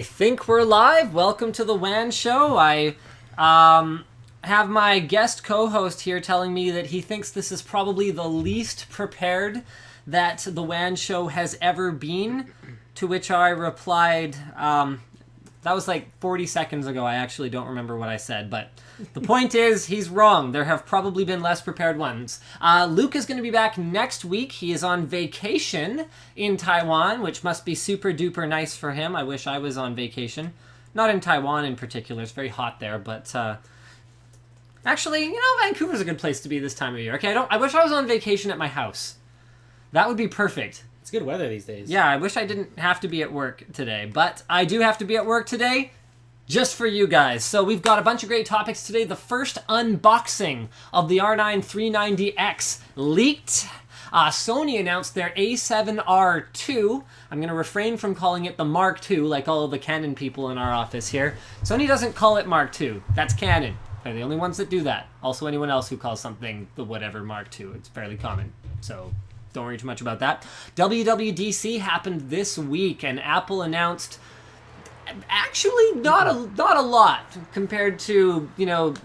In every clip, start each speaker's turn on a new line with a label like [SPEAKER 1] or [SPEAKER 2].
[SPEAKER 1] I think we're live. Welcome to the WAN show. I have my guest co-host here telling me that he thinks this is probably the least prepared that the WAN show has ever been, to which I replied, that was like 40 seconds ago. I actually don't remember what I said, but the point is, he's wrong. There have probably been less prepared ones. Luke is going to be back next week. He is on vacation in Taiwan, which must be super duper nice for him. I wish I was on vacation. Not in Taiwan in particular. It's very hot there, but actually, Vancouver's a good place to be this time of year. Okay, I wish I was on vacation at my house. That would be perfect.
[SPEAKER 2] It's good weather these days.
[SPEAKER 1] Yeah, I wish I didn't have to be at work today, but I do have to be at work today just for you guys. So we've got a bunch of great topics today. The first unboxing of the R9 390X leaked. Sony announced their A7R II. I'm going to refrain from calling it the Mark II like all of the Canon people in our office here. Sony doesn't call it Mark II. That's Canon. They're the only ones that do that. Also, anyone else who calls something the whatever Mark II. It's fairly common. So don't worry too much about that. WWDC happened this week, and Apple announced actually not a lot compared to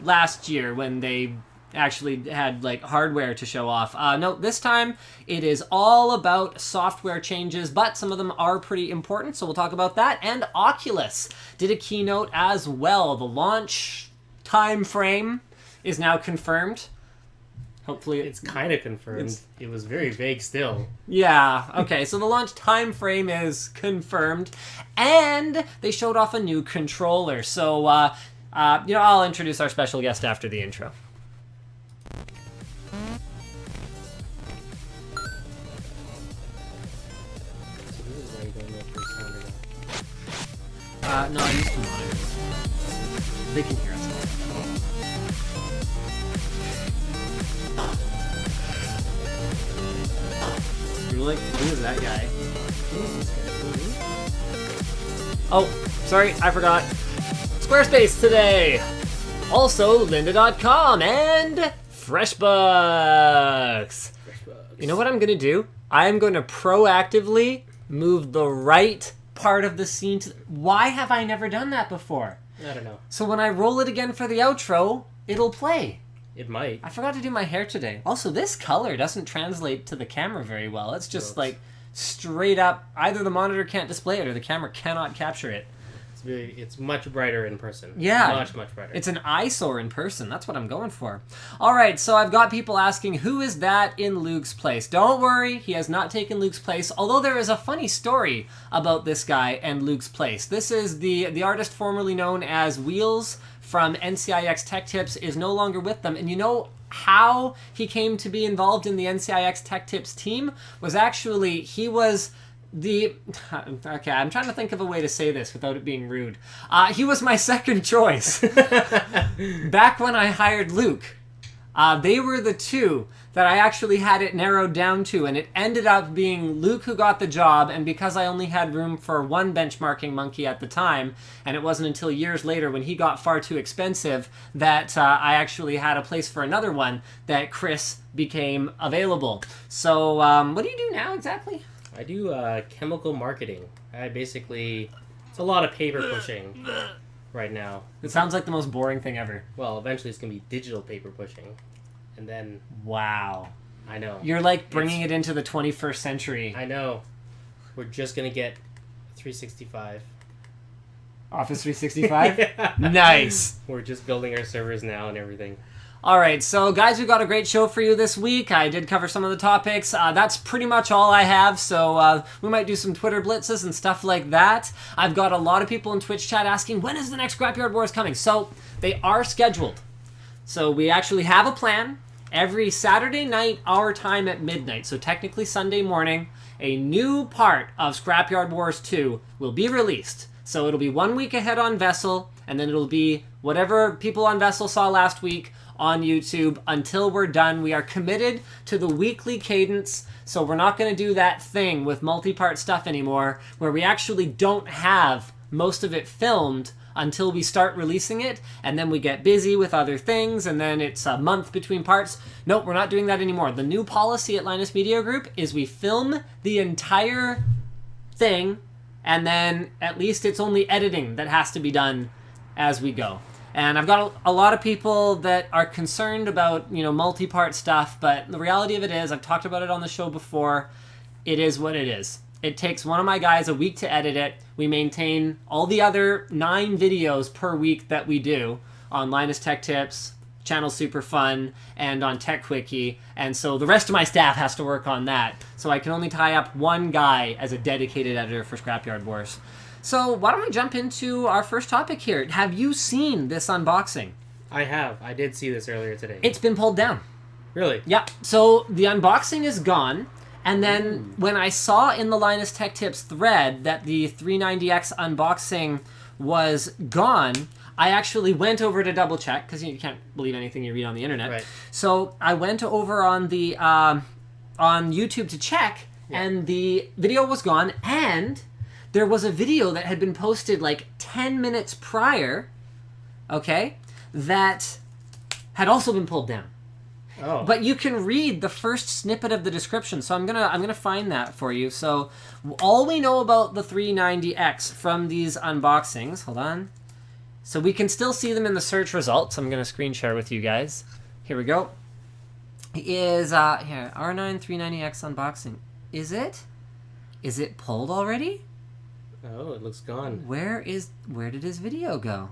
[SPEAKER 1] last year when they actually had like hardware to show off. No, this time it is all about software changes, but some of them are pretty important, so we'll talk about that. And Oculus did a keynote as well. The launch time frame is now confirmed. Hopefully
[SPEAKER 2] it's kind of confirmed. It was very vague still.
[SPEAKER 1] Yeah, okay, so the launch time frame is confirmed, and they showed off a new controller. So, I'll introduce our special guest after the intro. No, I used to monitor. They can hear us. Like, who is that guy? Oh, sorry, I forgot. Squarespace today! Also, lynda.com and FreshBooks. You know what I'm going to do? I'm going to proactively move the right part of the scene to... Why have I never done that before?
[SPEAKER 2] I don't know.
[SPEAKER 1] So when I roll it again for the outro, it'll play.
[SPEAKER 2] It might.
[SPEAKER 1] I forgot to do my hair today. Also, this color doesn't translate to the camera very well. It's just like straight up, either the monitor can't display it or the camera cannot capture it.
[SPEAKER 2] It's much brighter in person.
[SPEAKER 1] Yeah.
[SPEAKER 2] Much brighter.
[SPEAKER 1] It's an eyesore in person. That's what I'm going for. All right, so I've got people asking, who is that in Luke's place? Don't worry, he has not taken Luke's place, although there is a funny story about this guy and Luke's place. This is the artist formerly known as Wheels from NCIX Tech Tips is no longer with them. And you know how he came to be involved in the NCIX Tech Tips team? Was actually, he was... Okay, I'm trying to think of a way to say this without it being rude. He was my second choice. Back when I hired Luke, they were the two that I actually had it narrowed down to, and it ended up being Luke who got the job, and because I only had room for one benchmarking monkey at the time, and it wasn't until years later when he got far too expensive that I actually had a place for another one, that Chris became available. So, what do you do now exactly?
[SPEAKER 2] I do chemical marketing. It's a lot of paper pushing right now.
[SPEAKER 1] It sounds like the most boring thing ever.
[SPEAKER 2] Well, eventually it's going to be digital paper pushing. And then...
[SPEAKER 1] Wow.
[SPEAKER 2] I know.
[SPEAKER 1] You're like bringing it into the 21st century.
[SPEAKER 2] I know. We're just going to get 365.
[SPEAKER 1] Office 365? Yeah. Nice.
[SPEAKER 2] We're just building our servers now and everything.
[SPEAKER 1] All right, so guys, we've got a great show for you this week. I did cover some of the topics. That's pretty much all I have, so we might do some Twitter blitzes and stuff like that. I've got a lot of people in Twitch chat asking, when is the next Scrapyard Wars coming? So they are scheduled. So we actually have a plan. Every Saturday night, our time at midnight, so technically Sunday morning, a new part of Scrapyard Wars 2 will be released. So it'll be 1 week ahead on Vessel, and then it'll be whatever people on Vessel saw last week on YouTube until we're done. We are committed to the weekly cadence, so we're not going to do that thing with multi-part stuff anymore where we actually don't have most of it filmed until we start releasing it, and then we get busy with other things, and then it's a month between parts. Nope, we're not doing that anymore. The new policy at Linus Media Group is we film the entire thing and then at least it's only editing that has to be done as we go. And I've got a lot of people that are concerned about, multi-part stuff, but the reality of it is, I've talked about it on the show before, it is what it is. It takes one of my guys a week to edit it. We maintain all the other 9 videos per week that we do on Linus Tech Tips, Channel Super Fun, and on Tech Quickie, and so the rest of my staff has to work on that. So I can only tie up one guy as a dedicated editor for Scrapyard Wars. So why don't we jump into our first topic here? Have you seen this unboxing?
[SPEAKER 2] I have. I did see this earlier today.
[SPEAKER 1] It's been pulled down.
[SPEAKER 2] Really?
[SPEAKER 1] Yeah. So the unboxing is gone. And then when I saw in the Linus Tech Tips thread that the 390X unboxing was gone, I actually went over to double check, because you can't believe anything you read on the internet.
[SPEAKER 2] Right.
[SPEAKER 1] So I went over on the on YouTube to check, and the video was gone, and there was a video that had been posted like 10 minutes prior, okay, that had also been pulled down.
[SPEAKER 2] Oh.
[SPEAKER 1] But you can read the first snippet of the description, so I'm gonna find that for you. So all we know about the 390X from these unboxings, hold on. So we can still see them in the search results. I'm gonna screen share with you guys. Here we go. Is here R9 390X unboxing. Is it pulled already?
[SPEAKER 2] Oh, it looks gone.
[SPEAKER 1] Where did his video go?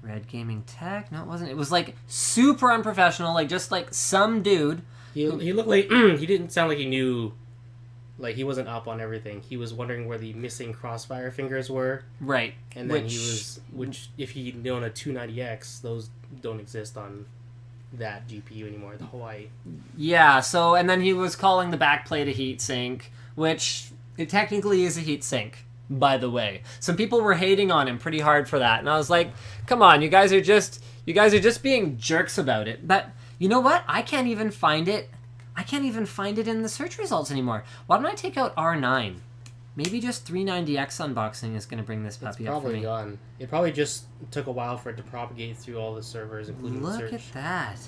[SPEAKER 1] Red Gaming Tech? No, it wasn't. It was like super unprofessional, like just like some dude.
[SPEAKER 2] He looked like he didn't sound like he knew, like he wasn't up on everything. He was wondering where the missing crossfire fingers were.
[SPEAKER 1] Right.
[SPEAKER 2] And then which if he'd known a 290X, those don't exist on that GPU anymore, the Hawaii.
[SPEAKER 1] Yeah, so, and then he was calling the backplate a heatsink, which it technically is a heatsink, by the way. Some people were hating on him pretty hard for that, and I was like, come on, you guys are just being jerks about it. But you know what? I can't even find it in the search results anymore. Why don't I take out R9? Maybe just 390X unboxing is going to bring this puppy up for me.
[SPEAKER 2] It's probably gone. It probably just took a while for it to propagate through all the servers, including the search.
[SPEAKER 1] Look at that.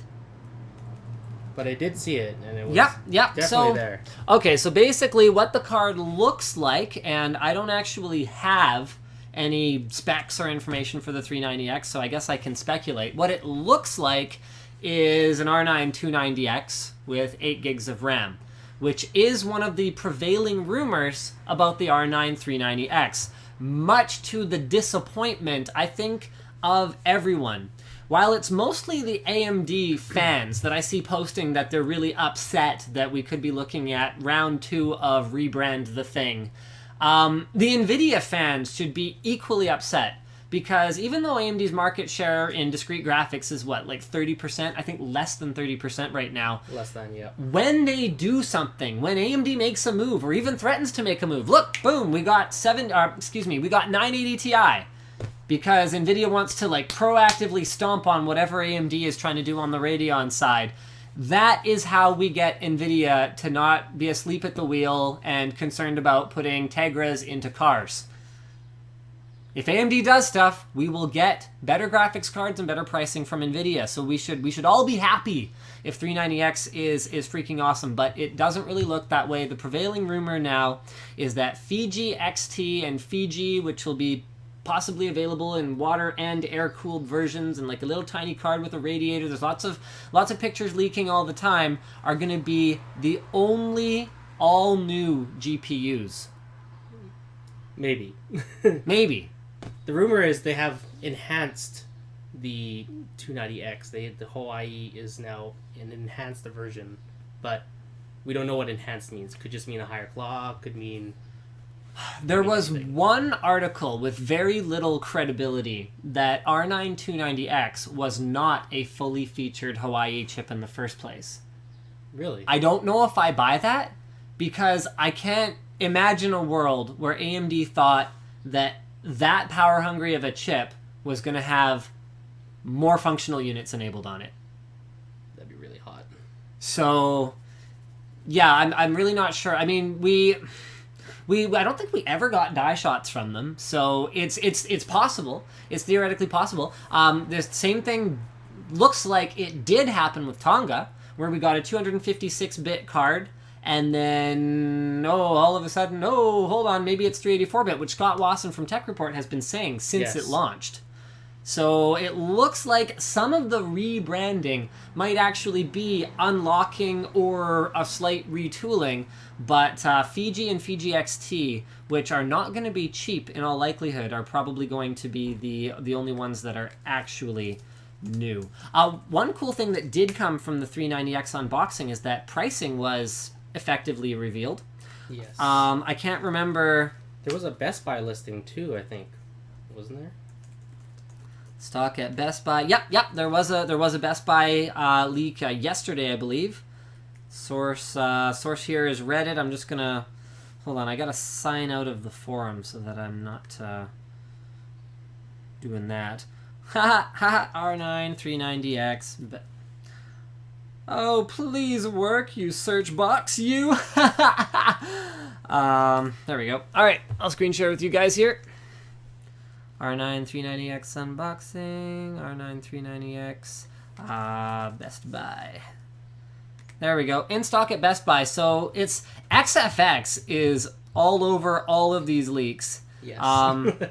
[SPEAKER 2] But I did see it, and it was
[SPEAKER 1] definitely
[SPEAKER 2] there.
[SPEAKER 1] Okay, so basically what the card looks like, and I don't actually have any specs or information for the 390X, so I guess I can speculate. What it looks like is an R9 290X with 8 gigs of RAM, which is one of the prevailing rumors about the R9 390X, much to the disappointment, I think, of everyone. While it's mostly the AMD fans that I see posting that they're really upset that we could be looking at round 2 of Rebrand the Thing, the NVIDIA fans should be equally upset, because even though AMD's market share in discrete graphics is what, like 30%? I think less than 30% right now.
[SPEAKER 2] Less than, yeah.
[SPEAKER 1] When they do something, when AMD makes a move or even threatens to make a move, look, boom, we got 980 Ti. Because NVIDIA wants to like proactively stomp on whatever AMD is trying to do on the Radeon side. That is how we get NVIDIA to not be asleep at the wheel and concerned about putting Tegras into cars. If AMD does stuff, we will get better graphics cards and better pricing from NVIDIA. So we should all be happy if 390X is freaking awesome, but it doesn't really look that way. The prevailing rumor now is that Fiji XT and Fiji, which will be possibly available in water and air-cooled versions, and like a little tiny card with a radiator, there's lots of pictures leaking all the time, are going to be the only all-new GPUs.
[SPEAKER 2] Maybe.
[SPEAKER 1] Maybe.
[SPEAKER 2] The rumor is they have enhanced the 290X. The Hawaii is now an enhanced version, but we don't know what enhanced means. Could just mean a higher clock, could mean...
[SPEAKER 1] There was one article with very little credibility that R9 290X was not a fully featured Hawaii chip in the first place.
[SPEAKER 2] Really?
[SPEAKER 1] I don't know if I buy that, because I can't imagine a world where AMD thought that power hungry of a chip was going to have more functional units enabled on it.
[SPEAKER 2] That'd be really hot.
[SPEAKER 1] So, yeah, I'm really not sure. I mean, I don't think we ever got die shots from them, so it's possible. It's theoretically possible. The same thing looks like it did happen with Tonga, where we got a 256-bit card And then, all of a sudden, hold on, maybe it's 384-bit, which Scott Wasson from Tech Report has been saying since it launched. So it looks like some of the rebranding might actually be unlocking or a slight retooling, but Fiji and Fiji XT, which are not going to be cheap in all likelihood, are probably going to be the only ones that are actually new. One cool thing that did come from the 390X unboxing is that pricing was effectively revealed.
[SPEAKER 2] Yes.
[SPEAKER 1] I can't remember.
[SPEAKER 2] There was a Best Buy listing too, I think. Wasn't there?
[SPEAKER 1] Stock at Best Buy. Yep. There was a Best Buy leak yesterday, I believe. Source here is Reddit. I'm just gonna hold on. I gotta sign out of the forum so that I'm not doing that. R9 390X. Oh, please work, you search box, you. There we go. All right, I'll screen share with you guys here. R9 390X unboxing. R9 390X. Best Buy. There we go. In stock at Best Buy. So it's XFX is all over all of these leaks.
[SPEAKER 2] Yes.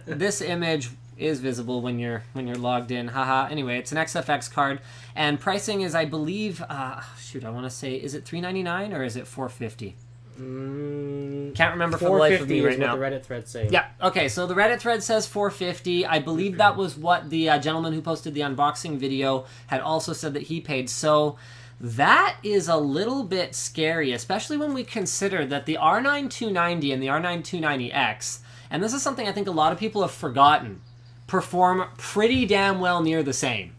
[SPEAKER 1] This image is visible when you're logged in. Haha. Anyway, it's an XFX card, and pricing is, I believe, I want to say, is it $399 or is it $450? Can't remember for the life of me right now.
[SPEAKER 2] What the Reddit thread saying.
[SPEAKER 1] Yeah. Okay. So the Reddit thread says $450. I believe that was what the gentleman who posted the unboxing video had also said that he paid. So that is a little bit scary, especially when we consider that the R9 290 and the R9 290X, and this is something I think a lot of people have forgotten, perform pretty damn well near the same.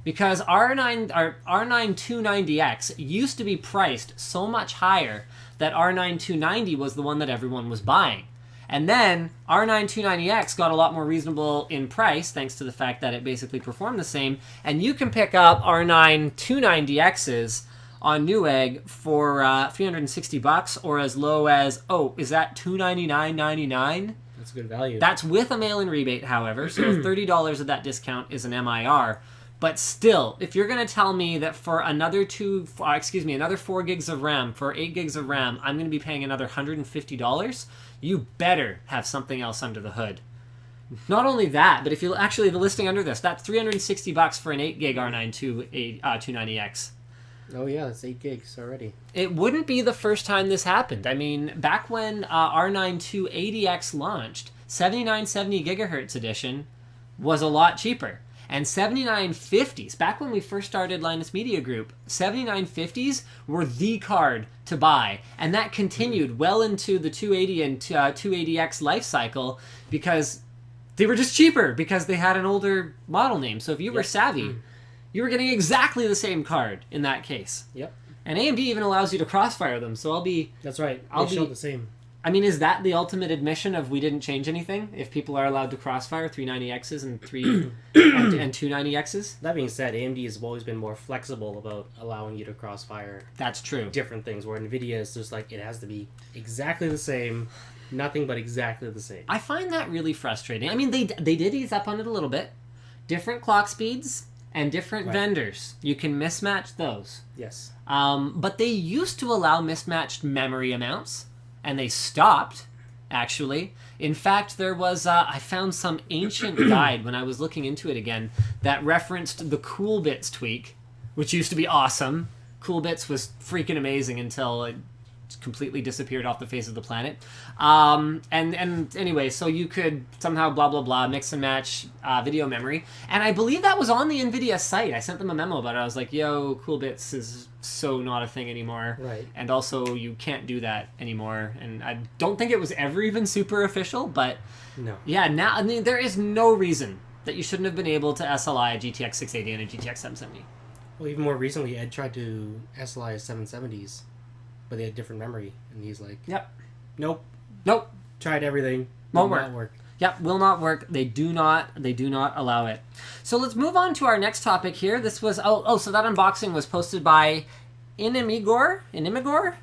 [SPEAKER 1] Because R9 290X used to be priced so much higher that R9 290 was the one that everyone was buying. And then R9 290X got a lot more reasonable in price thanks to the fact that it basically performed the same. And you can pick up R9 290Xs on Newegg for $360 or as low as, is that $299.99?
[SPEAKER 2] That's a good value.
[SPEAKER 1] That's with a mail-in rebate, however, so $30 of that discount is an MIR. But still, if you're going to tell me that for another 4 gigs of RAM, for 8 gigs of RAM, I'm going to be paying another $150, you better have something else under the hood. Not only that, but if you actually, the listing under this, that's $360 for an 8 gig R9 290X.
[SPEAKER 2] Oh yeah, that's 8 gigs already.
[SPEAKER 1] It wouldn't be the first time this happened. I mean, back when R9 280X launched, 7970 gigahertz edition was a lot cheaper. And 7950s, back when we first started Linus Media Group, 7950s were the card to buy. And that continued well into the 280 and 280X life cycle because they were just cheaper because they had an older model name. So if you were savvy, you were getting exactly the same card in that case.
[SPEAKER 2] Yep.
[SPEAKER 1] And AMD even allows you to crossfire them. So
[SPEAKER 2] That's right. They show the same.
[SPEAKER 1] I mean, is that the ultimate admission of we didn't change anything? If people are allowed to crossfire 390Xs and 290Xs?
[SPEAKER 2] That being said, AMD has always been more flexible about allowing you to crossfire.
[SPEAKER 1] That's true.
[SPEAKER 2] Different things, where NVIDIA is just like, it has to be exactly the same, nothing but exactly the same.
[SPEAKER 1] I find that really frustrating. I mean, they did ease up on it a little bit. Different clock speeds and different vendors. You can mismatch those.
[SPEAKER 2] Yes.
[SPEAKER 1] But they used to allow mismatched memory amounts. And they stopped, actually. In fact, there was, I found some ancient guide when I was looking into it again that referenced the Coolbits tweak, which used to be awesome. Coolbits was freaking amazing until it completely disappeared off the face of the planet. And anyway, so you could somehow blah, blah, blah, mix and match video memory. And I believe that was on the NVIDIA site. I sent them a memo about it. I was like, yo, Coolbits is so not a thing anymore.
[SPEAKER 2] Right.
[SPEAKER 1] And also, you can't do that anymore. And I don't think it was ever even super official, but
[SPEAKER 2] no. Yeah,
[SPEAKER 1] now, I mean, there is no reason that you shouldn't have been able to SLI a GTX 680 and a GTX 770.
[SPEAKER 2] Well, even more recently, Ed tried to SLI 770s. But they had different memory, and he's like, Nope. Tried everything.
[SPEAKER 1] Won't
[SPEAKER 2] not work.
[SPEAKER 1] Yep, will not work. They do not allow it. So let's move on to our next topic here. This was so that unboxing was posted by Inimigor? Igor?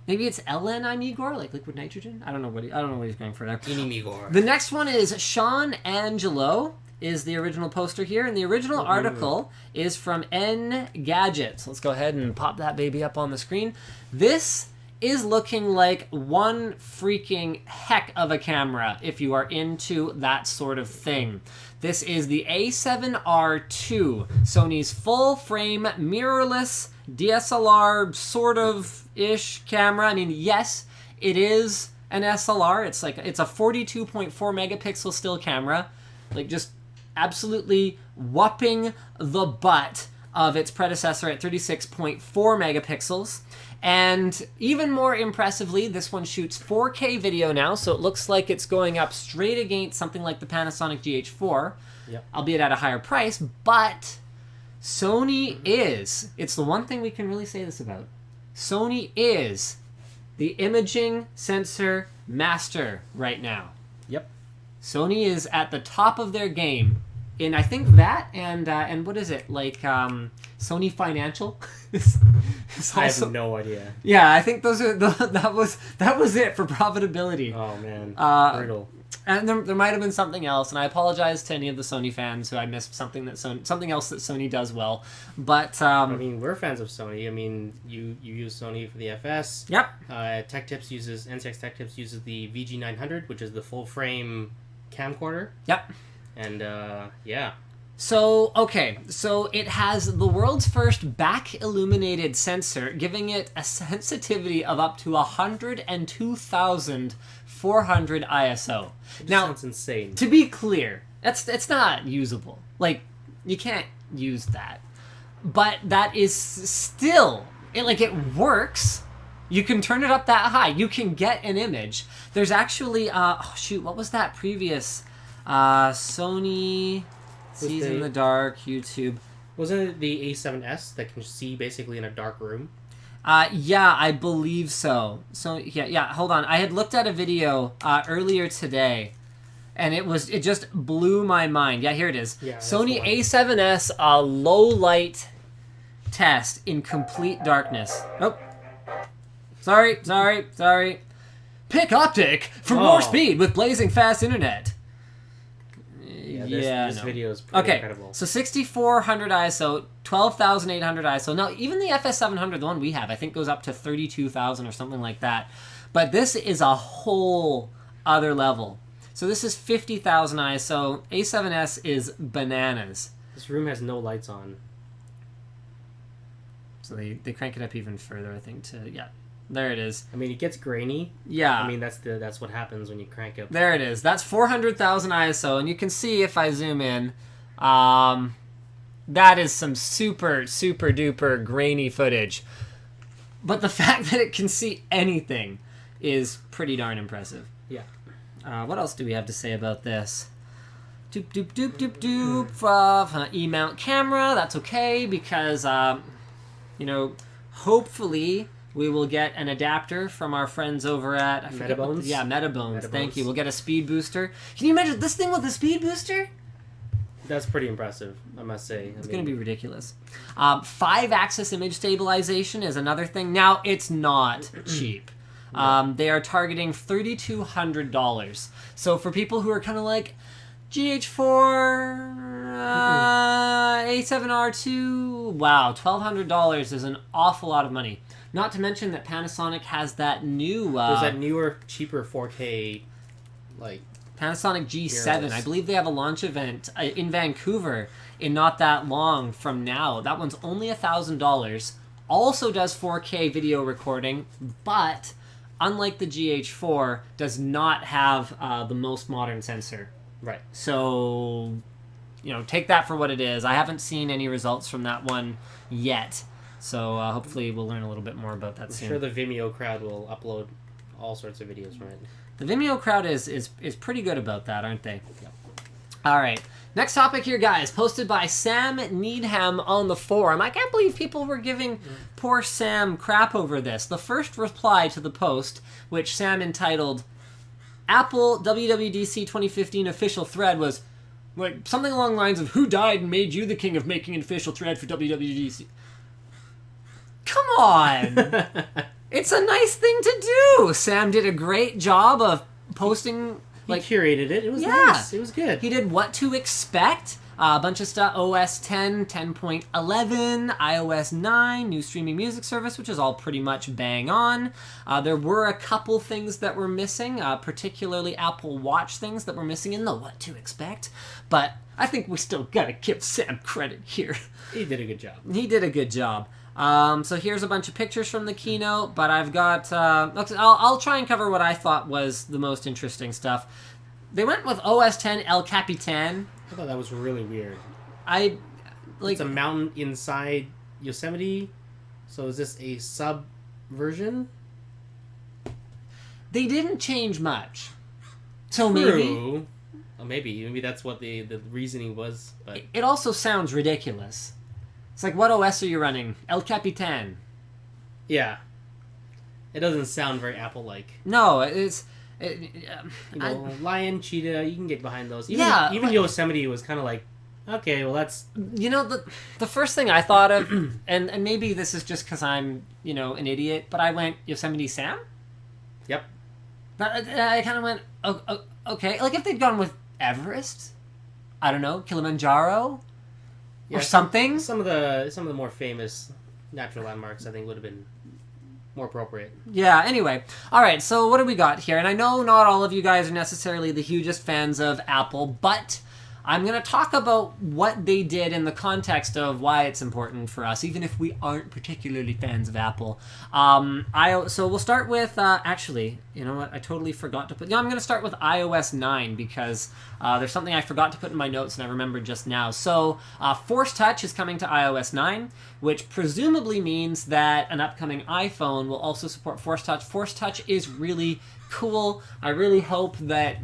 [SPEAKER 1] Maybe it's I'm Igor, like liquid nitrogen? I don't know what he's going for there.
[SPEAKER 2] Inimigor.
[SPEAKER 1] The next one is Sean Angelo. is the original poster here, and the original article is from Engadget. So let's go ahead and pop that baby up on the screen. This is looking like one freaking heck of a camera if you are into that sort of thing. This is the A7R II, Sony's full-frame, mirrorless, DSLR sort of-ish camera. I mean, yes, it is an SLR. It's a 42.4 megapixel still camera. Like, just absolutely whopping the butt of its predecessor at 36.4 megapixels. And even more impressively, this one shoots 4K video now, so it looks like it's going up straight against something like the Panasonic GH4, albeit at a higher price, but Sony is, it's the one thing we can really say this about, Sony is the imaging sensor master right now.
[SPEAKER 2] Yep.
[SPEAKER 1] Sony is at the top of their game in, I think, that and what is it, like Sony Financial?
[SPEAKER 2] I have no idea.
[SPEAKER 1] Yeah, I think those are that was it for profitability.
[SPEAKER 2] Oh man, brutal.
[SPEAKER 1] And there might have been something else, and I apologize to any of the Sony fans who I missed something else that Sony does well. But
[SPEAKER 2] I mean, we're fans of Sony. I mean, you use Sony for the FS.
[SPEAKER 1] Yep.
[SPEAKER 2] NCX Tech Tips uses the VG900, which is the full frame camcorder.
[SPEAKER 1] Yep.
[SPEAKER 2] And yeah.
[SPEAKER 1] So, okay, so it has the world's first back-illuminated sensor, giving it a sensitivity of up to 102,400 ISO.
[SPEAKER 2] Now, sounds insane.
[SPEAKER 1] To be clear, it's not usable. Like, you can't use that. But that is still, it works. You can turn it up that high. You can get an image. There's actually, what was that previous? Sony... Sees in the dark, YouTube.
[SPEAKER 2] Wasn't it the A7S that can see basically in a dark room?
[SPEAKER 1] Yeah, I believe so. So yeah. Hold on. I had looked at a video earlier today, and it just blew my mind. Yeah, here it is.
[SPEAKER 2] Yeah,
[SPEAKER 1] Sony A7S low light test in complete darkness. Oh, sorry. Pick optic for more speed with blazing fast internet.
[SPEAKER 2] This video is pretty incredible.
[SPEAKER 1] So 6400 ISO, 12,800 ISO. Now, even the FS700, the one we have, I think goes up to 32,000 or something like that. But this is a whole other level. So this is 50,000 ISO. A7S is bananas.
[SPEAKER 2] This room has no lights on.
[SPEAKER 1] So they crank it up even further, I think, there it is.
[SPEAKER 2] I mean, it gets grainy.
[SPEAKER 1] Yeah.
[SPEAKER 2] I mean, that's what happens when you crank up.
[SPEAKER 1] There it is. That's 400,000 ISO, and you can see if I zoom in, that is some super, super duper grainy footage. But the fact that it can see anything is pretty darn impressive.
[SPEAKER 2] Yeah.
[SPEAKER 1] What else do we have to say about this? E-mount camera. That's okay because, hopefully we will get an adapter from our friends over at...
[SPEAKER 2] Metabones?
[SPEAKER 1] Yeah, Metabones. Thank you. We'll get a speed booster. Can you imagine this thing with a speed booster?
[SPEAKER 2] That's pretty impressive, I must say.
[SPEAKER 1] It's going to be ridiculous. 5-axis image stabilization is another thing. Now, it's not cheap. They are targeting $3,200. So for people who are kind of like, GH4, A7R2, wow, $1,200 is an awful lot of money. Not to mention that Panasonic has that new...
[SPEAKER 2] There's that newer, cheaper 4K,
[SPEAKER 1] Panasonic G7.
[SPEAKER 2] mirrors.
[SPEAKER 1] I believe they have a launch event in Vancouver in not that long from now. That one's only $1,000. Also does 4K video recording, but unlike the GH4, does not have the most modern sensor.
[SPEAKER 2] Right.
[SPEAKER 1] So, take that for what it is. I haven't seen any results from that one yet. So hopefully we'll learn a little bit more about that soon.
[SPEAKER 2] I'm sure the Vimeo crowd will upload all sorts of videos from it.
[SPEAKER 1] The Vimeo crowd is pretty good about that, aren't they? Yep. All right. Next topic here, guys. Posted by Sam Needham on the forum. I can't believe people were giving poor Sam crap over this. The first reply to the post, which Sam entitled, Apple WWDC 2015 official thread, was something along the lines of, who died and made you the king of making an official thread for WWDC? Come on! It's a nice thing to do! Sam did a great job of posting
[SPEAKER 2] He curated it. It was
[SPEAKER 1] Yeah.
[SPEAKER 2] nice. It was good.
[SPEAKER 1] He did what to expect. A bunch of stuff, OS 10, 10.11, iOS 9, new streaming music service, which is all pretty much bang on. There were a couple things that were missing, particularly Apple Watch things that were missing in the what to expect. But I think we still gotta give Sam credit here.
[SPEAKER 2] He did a good job.
[SPEAKER 1] He did a good job. So here's a bunch of pictures from the keynote, but I've got... I'll try and cover what I thought was the most interesting stuff. They went with OS 10 El Capitan.
[SPEAKER 2] I thought that was really weird.
[SPEAKER 1] It's
[SPEAKER 2] a mountain inside Yosemite, so is this a sub version?
[SPEAKER 1] They didn't change much. So
[SPEAKER 2] True. Maybe that's what the reasoning was. But
[SPEAKER 1] it also sounds ridiculous. It's like, what OS are you running? El Capitan.
[SPEAKER 2] Yeah. It doesn't sound very Apple-like.
[SPEAKER 1] No, it's...
[SPEAKER 2] lion, cheetah, you can get behind those. Even Yosemite was kind of like, okay, well that's...
[SPEAKER 1] The first thing I thought of, and maybe this is just because I'm, an idiot, but I went, Yosemite Sam?
[SPEAKER 2] Yep.
[SPEAKER 1] But I kind of went, okay. Like, if they'd gone with Everest, I don't know, Kilimanjaro, or something.
[SPEAKER 2] Some of the more famous natural landmarks, I think, would have been more appropriate.
[SPEAKER 1] Yeah, anyway. All right, so what do we got here? And I know not all of you guys are necessarily the hugest fans of Apple, but I'm going to talk about what they did in the context of why it's important for us, even if we aren't particularly fans of Apple. So we'll start with, actually, you know what? I totally forgot to put... I'm going to start with iOS 9 because there's something I forgot to put in my notes and I remembered just now. So Force Touch is coming to iOS 9, which presumably means that an upcoming iPhone will also support Force Touch. Force Touch is really cool. I really hope that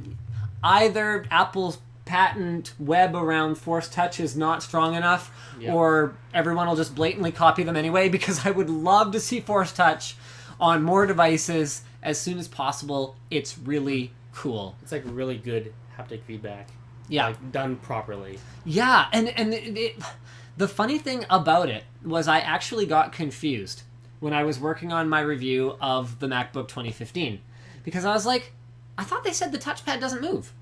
[SPEAKER 1] either Apple's patent web around Force Touch is not strong enough, or everyone will just blatantly copy them anyway, because I would love to see Force Touch on more devices as soon as possible. It's really cool.
[SPEAKER 2] It's like really good haptic feedback.
[SPEAKER 1] Yeah.
[SPEAKER 2] Like, done properly.
[SPEAKER 1] Yeah, and the funny thing about it was I actually got confused when I was working on my review of the MacBook 2015, because I was like, I thought they said the touchpad doesn't move.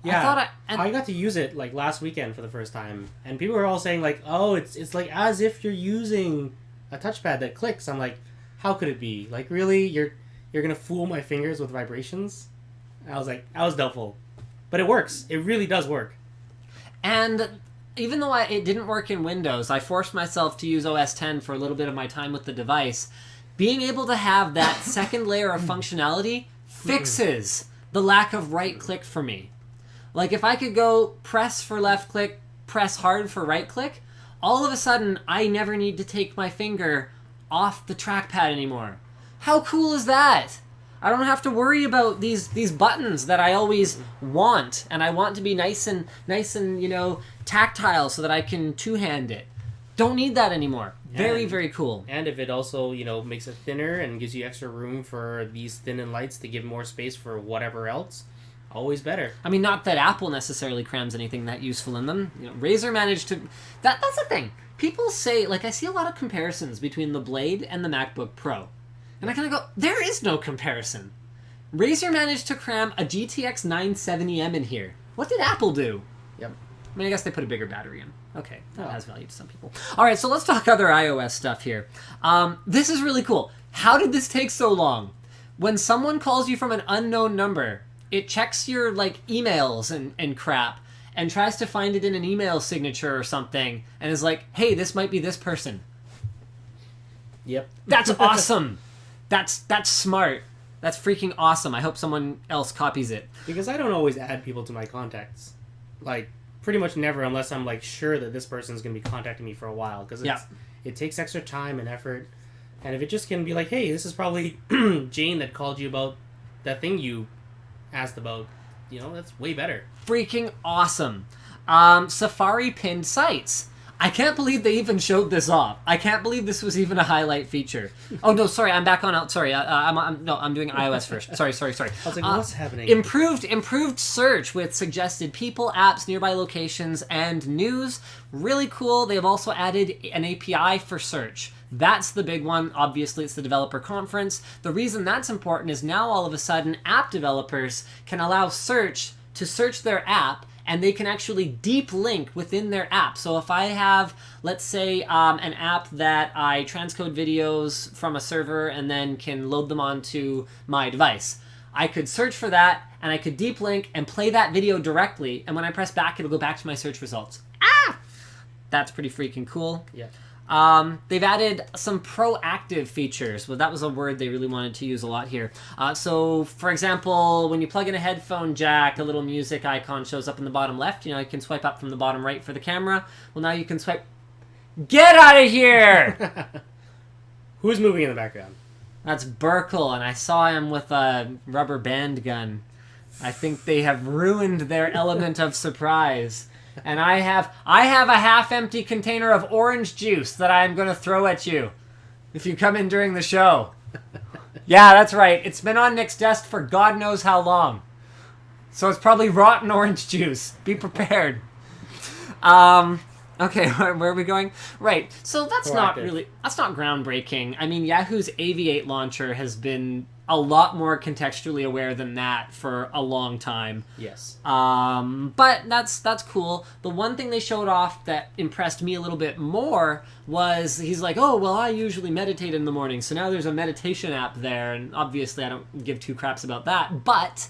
[SPEAKER 2] Yeah, I got to use it like last weekend for the first time, and people were all saying like, "Oh, it's like as if you're using a touchpad that clicks." I'm like, "How could it be? Like, really, you're gonna fool my fingers with vibrations?" And I was doubtful, but it works. It really does work.
[SPEAKER 1] And even though it didn't work in Windows, I forced myself to use OS 10 for a little bit of my time with the device. Being able to have that second layer of functionality fixes the lack of right click for me. Like, if I could go press for left click, press hard for right click, all of a sudden, I never need to take my finger off the trackpad anymore. How cool is that? I don't have to worry about these buttons that I always want, and I want to be nice and tactile so that I can two-hand it. Don't need that anymore. Very, very cool.
[SPEAKER 2] And if it also, makes it thinner and gives you extra room for these thin-in lights to give more space for whatever else, always better.
[SPEAKER 1] I mean, not that Apple necessarily crams anything that useful in them. Razer managed to... That's the thing. People say... Like, I see a lot of comparisons between the Blade and the MacBook Pro. And I kind of go, there is no comparison. Razer managed to cram a GTX 970M in here. What did Apple do?
[SPEAKER 2] Yep.
[SPEAKER 1] I mean, I guess they put a bigger battery in. Okay, that has value to some people. All right, so let's talk other iOS stuff here. This is really cool. How did this take so long? When someone calls you from an unknown number... It checks your, emails and crap and tries to find it in an email signature or something and is like, hey, this might be this person.
[SPEAKER 2] Yep.
[SPEAKER 1] That's awesome. That's smart. That's freaking awesome. I hope someone else copies it.
[SPEAKER 2] Because I don't always add people to my contacts. Like, pretty much never unless I'm, sure that this person's going to be contacting me for a while. Because it takes extra time and effort. And if it just can be like, hey, this is probably Jane that called you about that thing you asked about, that's way better.
[SPEAKER 1] Freaking awesome. Safari pinned sites. I can't believe they even showed this off. I can't believe this was even a highlight feature. Oh no, sorry, I'm back on out. Sorry, I'm doing iOS first. Sorry.
[SPEAKER 2] I was like, what's happening?
[SPEAKER 1] Improved search with suggested people, apps, nearby locations, and news. Really cool. They've also added an API for search That's the big one. Obviously, it's the developer conference. The reason that's important is now all of a sudden app developers can allow search to search their app, and they can actually deep link within their app. So if I have, let's say, an app that I transcode videos from a server and then can load them onto my device, I could search for that, and I could deep link and play that video directly, and when I press back, it'll go back to my search results. That's pretty freaking cool.
[SPEAKER 2] Yeah.
[SPEAKER 1] They've added some proactive features. Well, that was a word they really wanted to use a lot here. So, for example, when you plug in a headphone jack, a little music icon shows up in the bottom left. You know, you can swipe up from the bottom right for the camera. Well, now you can swipe... Get out of here!
[SPEAKER 2] Who's moving in the background?
[SPEAKER 1] That's Burkle, and I saw him with a rubber band gun. I think they have ruined their element of surprise. And I have a half-empty container of orange juice that I'm going to throw at you if you come in during the show. Yeah, that's right. It's been on Nick's desk for God knows how long. So it's probably rotten orange juice. Be prepared. Okay, where are we going? Right. So that's not groundbreaking. I mean, Yahoo's Aviate launcher has been a lot more contextually aware than that for a long time.
[SPEAKER 2] Yes.
[SPEAKER 1] But that's cool. The one thing they showed off that impressed me a little bit more was he's like, oh, well, I usually meditate in the morning, so now there's a meditation app there, and obviously I don't give two craps about that, but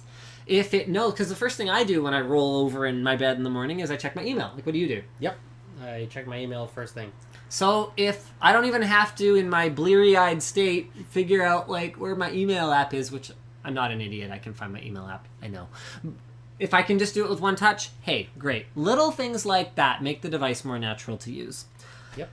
[SPEAKER 1] if it knows, because the first thing I do when I roll over in my bed in the morning is I check my email. Like, what do you do?
[SPEAKER 2] Yep. I check my email first thing.
[SPEAKER 1] So if I don't even have to, in my bleary-eyed state, figure out like where my email app is, which I'm not an idiot, I can find my email app, I know. If I can just do it with one touch, hey, great. Little things like that make the device more natural to use.
[SPEAKER 2] Yep.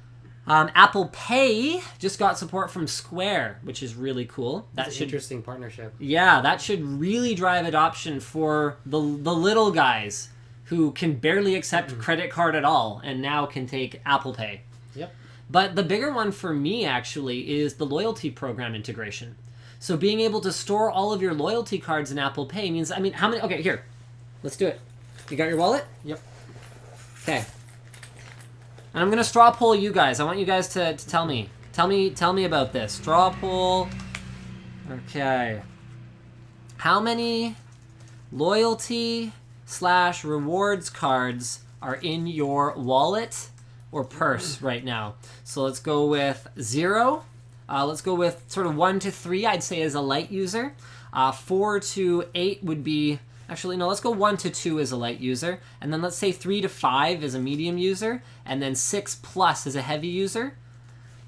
[SPEAKER 1] Apple Pay just got support from Square, which is really cool.
[SPEAKER 2] That's an interesting partnership.
[SPEAKER 1] Yeah, that should really drive adoption for the little guys who can barely accept credit card at all and now can take Apple Pay.
[SPEAKER 2] Yep.
[SPEAKER 1] But the bigger one for me, actually, is the loyalty program integration. So being able to store all of your loyalty cards in Apple Pay means, I mean, how many... Okay, here. Let's do it. You got your wallet?
[SPEAKER 2] Yep.
[SPEAKER 1] Okay. And I'm going to straw poll you guys. I want you guys to tell me. Tell me about this. Straw poll. Okay. How many loyalty/rewards cards are in your wallet or purse right now? So let's go with 0. Let's go with sort of 1 to 3, I'd say, as a light user. 4 to 8 would be... Actually, no, let's go 1 to 2 as a light user. And then let's say 3 to 5 as a medium user. And then 6 plus as a heavy user.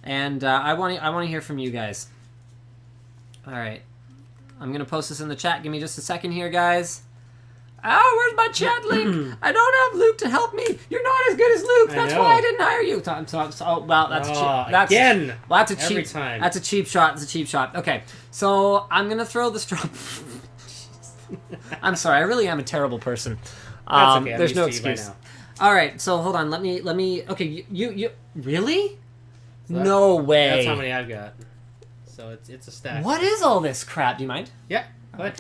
[SPEAKER 1] And I want to hear from you guys. All right. I'm going to post this in the chat. Give me just a second here, guys. Oh, where's my chat link? I don't have Luke to help me. You're not as good as Luke. That's why I didn't hire you. Well, that's cheap.
[SPEAKER 2] Again.
[SPEAKER 1] Well, that's a cheap.
[SPEAKER 2] Every time.
[SPEAKER 1] That's a cheap shot. It's a cheap shot. Okay, so I'm gonna throw the straw. I'm sorry. I really am a terrible person.
[SPEAKER 2] That's okay.
[SPEAKER 1] There's no excuse. All right. So hold on. Let me. Okay. You really? So no way.
[SPEAKER 2] That's how many I've got. So it's a stack.
[SPEAKER 1] What is all this crap? Do you mind?
[SPEAKER 2] Yeah. Go ahead.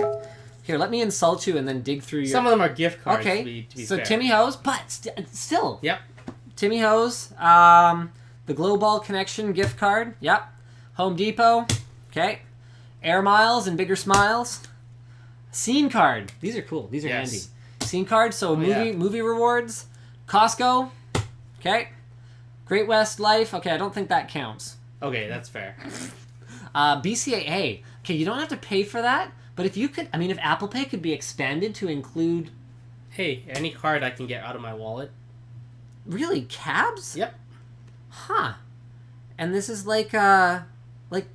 [SPEAKER 1] Here, let me insult you and then dig through your...
[SPEAKER 2] Some of them are gift cards,
[SPEAKER 1] okay.
[SPEAKER 2] to be
[SPEAKER 1] so
[SPEAKER 2] fair.
[SPEAKER 1] Timmy Hose, but still.
[SPEAKER 2] Yep.
[SPEAKER 1] Timmy Hose, the Global Connection gift card, yep. Home Depot, okay. Air Miles and Bigger Smiles. Scene card, these are cool, these are handy. Scene card, so movie rewards. Costco, okay. Great West Life, okay, I don't think that counts.
[SPEAKER 2] Okay, that's fair.
[SPEAKER 1] BCAA, okay, you don't have to pay for that. But if you could, I mean, if Apple Pay could be expanded to include...
[SPEAKER 2] Hey, any card I can get out of my wallet.
[SPEAKER 1] Really? Cabs?
[SPEAKER 2] Yep.
[SPEAKER 1] Huh. And this is like...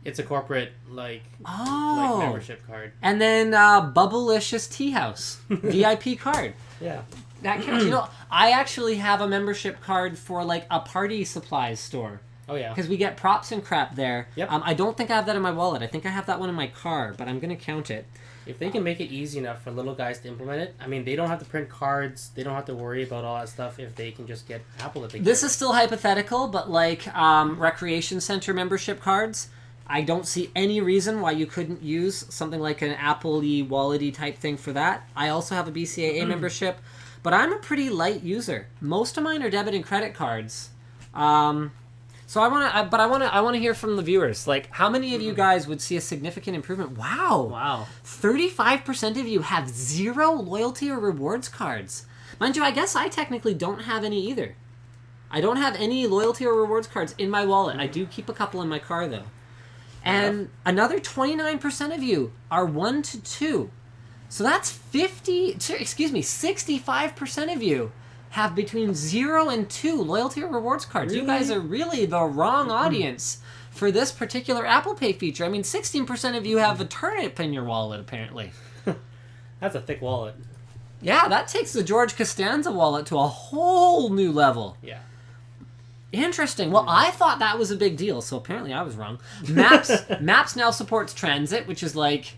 [SPEAKER 2] It's a corporate, like membership card.
[SPEAKER 1] And then Bubblicious Tea House. VIP card.
[SPEAKER 2] Yeah.
[SPEAKER 1] That counts. You know, I actually have a membership card for, like, a party supplies store.
[SPEAKER 2] Oh, yeah.
[SPEAKER 1] Because we get props and crap there.
[SPEAKER 2] Yep.
[SPEAKER 1] I don't think I have that in my wallet. I think I have that one in my car, but I'm going to count it.
[SPEAKER 2] If they can make it easy enough for little guys to implement it, I mean, they don't have to print cards. They don't have to worry about all that stuff if they can just get Apple to take
[SPEAKER 1] This is still hypothetical, but like recreation center membership cards, I don't see any reason why you couldn't use something like an Apple-y, wallet-y type thing for that. I also have a BCAA membership, but I'm a pretty light user. Most of mine are debit and credit cards. So I want to hear from the viewers. Like, how many of you guys would see a significant improvement? Wow.
[SPEAKER 2] Wow.
[SPEAKER 1] 35% of you have 0 loyalty or rewards cards. Mind you, I guess I technically don't have any either. I don't have any loyalty or rewards cards in my wallet. I do keep a couple in my car, though. And another 29% of you are 1 to 2. So that's 65% of you have between 0 and 2 loyalty or rewards cards. Really? You guys are really the wrong audience for this particular Apple Pay feature. I mean, 16% of you have a turnip in your wallet, apparently.
[SPEAKER 2] That's a thick wallet.
[SPEAKER 1] Yeah, that takes the George Costanza wallet to a whole new level.
[SPEAKER 2] Yeah.
[SPEAKER 1] Interesting. Well, I thought that was a big deal, so apparently I was wrong. Maps now supports transit, which is like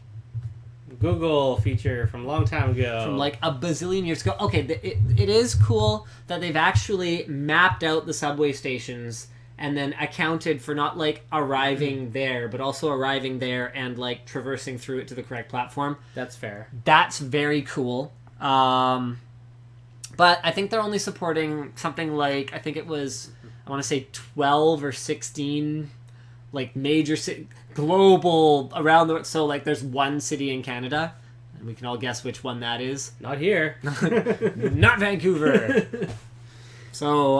[SPEAKER 2] Google feature from a long time ago.
[SPEAKER 1] From like a bazillion years ago. Okay, it is cool that they've actually mapped out the subway stations and then accounted for not like arriving there, but also arriving there and like traversing through it to the correct platform.
[SPEAKER 2] That's fair.
[SPEAKER 1] That's very cool. But I think they're only supporting something like, I think it was, I want to say 12 or 16 like major global around the, so like there's one city in Canada and we can all guess which one that is.
[SPEAKER 2] Not here.
[SPEAKER 1] Not Vancouver. So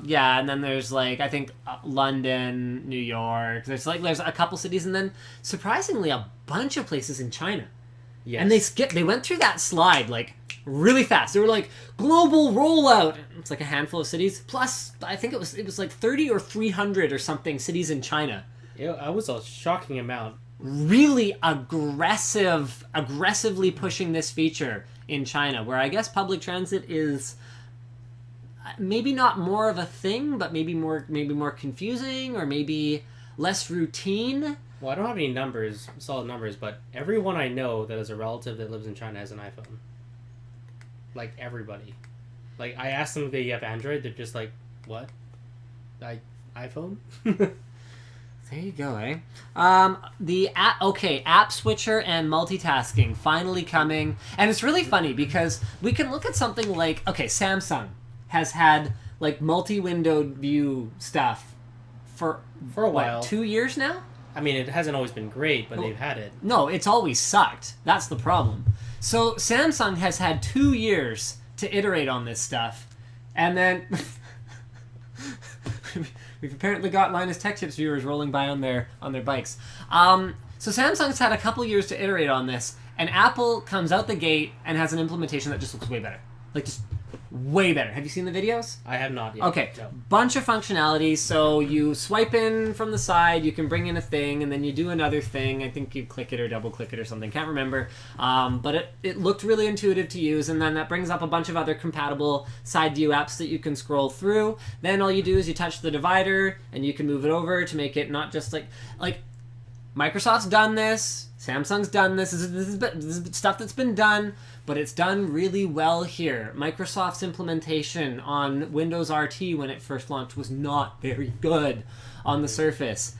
[SPEAKER 1] yeah, and then there's like I think London, New York, there's a couple cities, and then surprisingly a bunch of places in China.
[SPEAKER 2] Yes.
[SPEAKER 1] And they went through that slide like really fast. They were like global rollout. It's like a handful of cities. Plus, I think it was like 30 or 300 or something cities in China.
[SPEAKER 2] Yeah, it was a shocking amount.
[SPEAKER 1] Really aggressively pushing this feature in China, where I guess public transit is maybe not more of a thing, but maybe more confusing or maybe less routine.
[SPEAKER 2] Well, I don't have any solid numbers, but everyone I know that is a relative that lives in China has an iPhone. Like, everybody. Like, I asked them if they have Android, they're just like, what? iPhone?
[SPEAKER 1] There you go, eh? App switcher and multitasking finally coming. And it's really funny because we can look at something like, Samsung has had, like, multi-windowed view stuff for
[SPEAKER 2] a while.
[SPEAKER 1] What, 2 years now?
[SPEAKER 2] I mean, it hasn't always been great, but they've had it.
[SPEAKER 1] No, it's always sucked. That's the problem. So Samsung has had 2 years to iterate on this stuff, and then we've apparently got Linus Tech Tips viewers rolling by on their bikes. So Samsung's had a couple years to iterate on this, and Apple comes out the gate and has an implementation that just looks way better. Like, just way better. Have you seen the videos?
[SPEAKER 2] I have not yet.
[SPEAKER 1] Okay.
[SPEAKER 2] No.
[SPEAKER 1] Bunch of functionality. So you swipe in from the side, you can bring in a thing, and then you do another thing. I think you click it or double click it or something. Can't remember. But it looked really intuitive to use, and then that brings up a bunch of other compatible side view apps that you can scroll through. Then all you do is you touch the divider, and you can move it over to make it not just like Microsoft's done this, Samsung's done this. This is stuff that's been done, but it's done really well here. Microsoft's implementation on Windows RT when it first launched was not very good on the Surface.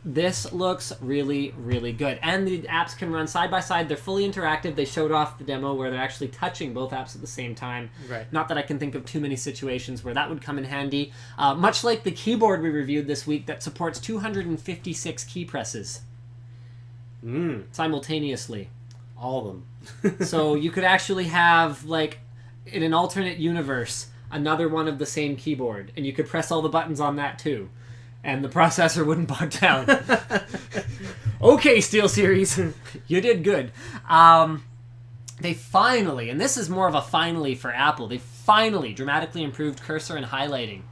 [SPEAKER 1] This looks really, really good. And the apps can run side by side. They're fully interactive. They showed off the demo where they're actually touching both apps at the same time.
[SPEAKER 2] Right.
[SPEAKER 1] Not that I can think of too many situations where that would come in handy. Much like the keyboard we reviewed this week that supports 256 key presses simultaneously.
[SPEAKER 2] All of them.
[SPEAKER 1] So you could actually have, like, in an alternate universe, another one of the same keyboard, and you could press all the buttons on that too, and the processor wouldn't bog down. Okay, SteelSeries, you did good. They finally, and this is more of a finally for Apple, they finally dramatically improved cursor and highlighting.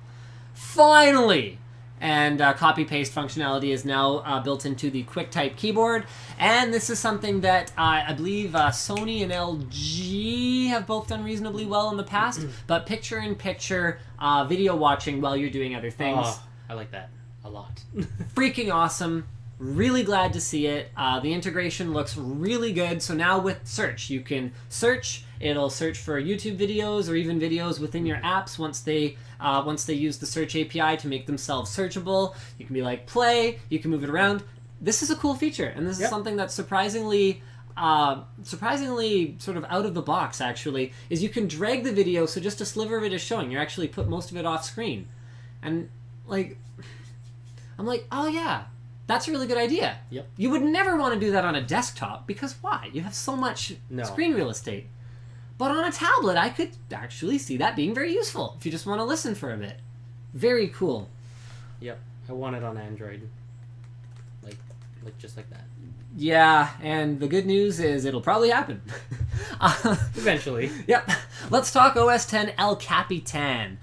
[SPEAKER 1] Finally! And copy-paste functionality is now built into the QuickType keyboard. And this is something that I believe Sony and LG have both done reasonably well in the past. But picture-in-picture video watching while you're doing other things.
[SPEAKER 2] Oh, I like that a lot.
[SPEAKER 1] Freaking awesome. Really glad to see it. The integration looks really good. So now with search, you can search. It'll search for YouTube videos or even videos within your apps once they use the search API to make themselves searchable. You can be like, play. You can move it around. This is a cool feature, and this is something that's surprisingly sort of out of the box, actually, is you can drag the video so just a sliver of it is showing. You actually put most of it off screen. And like, I'm like, oh yeah, that's a really good idea.
[SPEAKER 2] Yep.
[SPEAKER 1] You would never want to do that on a desktop because why? You have so much screen real estate. But on a tablet, I could actually see that being very useful if you just want to listen for a bit. Very cool.
[SPEAKER 2] Yep. I want it on Android. Like just like that.
[SPEAKER 1] Yeah, and the good news is it'll probably happen.
[SPEAKER 2] Eventually.
[SPEAKER 1] Yep. Let's talk OS X El Capitan.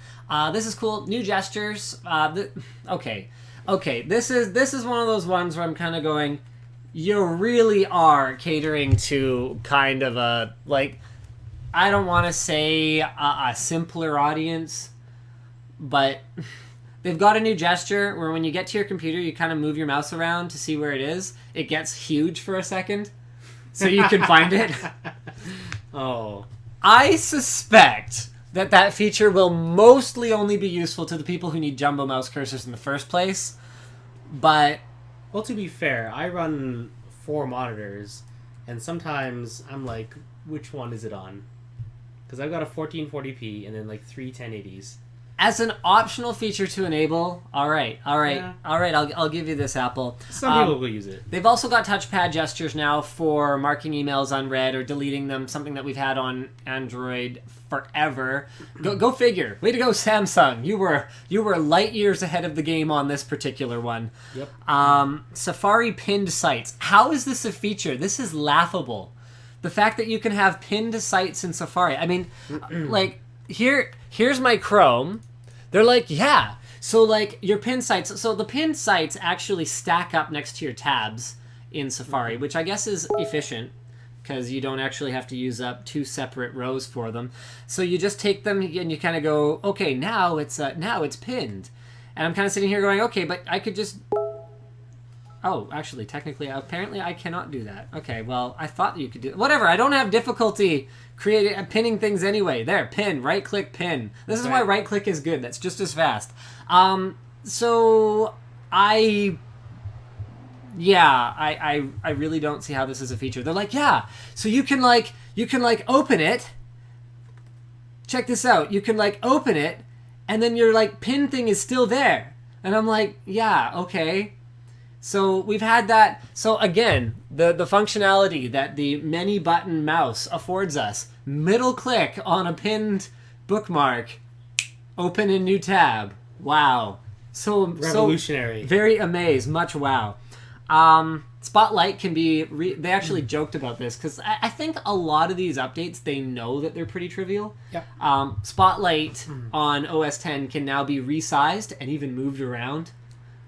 [SPEAKER 1] This is cool. New gestures. Okay. This is one of those ones where I'm kind of going, you really are catering to kind of a, like, I don't want to say a simpler audience, but they've got a new gesture where when you get to your computer, you kind of move your mouse around to see where it is. It gets huge for a second, so you can find it.
[SPEAKER 2] Oh.
[SPEAKER 1] I suspect that feature will mostly only be useful to the people who need jumbo mouse cursors in the first place, but...
[SPEAKER 2] Well, to be fair, I run 4 monitors, and sometimes I'm like, which one is it on? Because I've got a 1440p and then like 3 1080s.
[SPEAKER 1] As an optional feature to enable, all right,
[SPEAKER 2] Yeah.
[SPEAKER 1] I'll give you this, Apple.
[SPEAKER 2] Some people will use it.
[SPEAKER 1] They've also got touchpad gestures now for marking emails unread or deleting them, something that we've had on Android forever. Go figure. Way to go, Samsung. You were light years ahead of the game on this particular one.
[SPEAKER 2] Yep.
[SPEAKER 1] Safari pinned sites. How is this a feature? This is laughable. The fact that you can have pinned sites in Safari. I mean, like, here's my Chrome. They're like, yeah. So, like, your pinned sites. So the pinned sites actually stack up next to your tabs in Safari, which I guess is efficient because you don't actually have to use up 2 separate rows for them. So you just take them and you kind of go, okay, now it's pinned. And I'm kind of sitting here going, okay, but I could just... Oh, actually, technically, apparently I cannot do that. Okay, well, I thought you could do... Whatever, I don't have difficulty pinning things anyway. There, pin, right-click, pin. This is why right-click is good. That's just as fast. So, I really don't see how this is a feature. They're like, yeah, so you can open it. Check this out. You can, open it, and then your, pin thing is still there. And I'm like, yeah, okay. So we've had that. So again, the functionality that the many button mouse affords us. Middle click on a pinned bookmark. Open a new tab. Wow. So
[SPEAKER 2] revolutionary.
[SPEAKER 1] So very amazed. Much wow. Spotlight can be... they actually joked about this because I think a lot of these updates, they know that they're pretty trivial.
[SPEAKER 2] Yep.
[SPEAKER 1] Spotlight on OS X can now be resized and even moved around.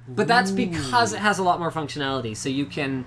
[SPEAKER 1] But that's because it has a lot more functionality. So you can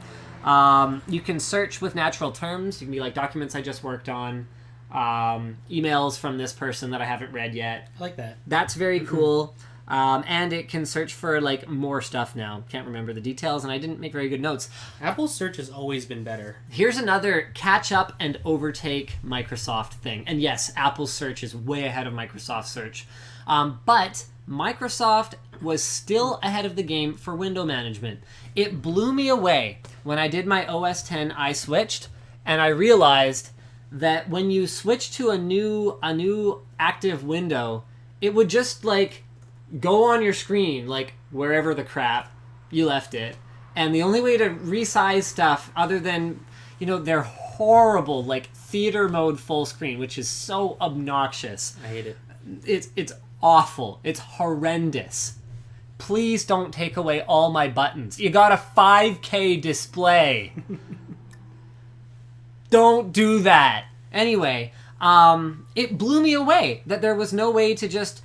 [SPEAKER 1] search with natural terms. You can be like, documents I just worked on, emails from this person that I haven't read yet.
[SPEAKER 2] I like that.
[SPEAKER 1] That's very cool. And it can search for more stuff now. Can't remember the details, and I didn't make very good notes.
[SPEAKER 2] Apple's search has always been better.
[SPEAKER 1] Here's another catch up and overtake Microsoft thing. And yes, Apple's search is way ahead of Microsoft search. But Microsoft was still ahead of the game for window management. It blew me away when I did my OS X I switched, and I realized that when you switch to a new active window, it would just go on your screen wherever the crap you left it. And the only way to resize stuff other than their horrible theater mode full screen, which is so obnoxious.
[SPEAKER 2] I hate it.
[SPEAKER 1] It's awful. It's horrendous. Please don't take away all my buttons. You got a 5K display. Don't do that. Anyway, it blew me away that there was no way to just,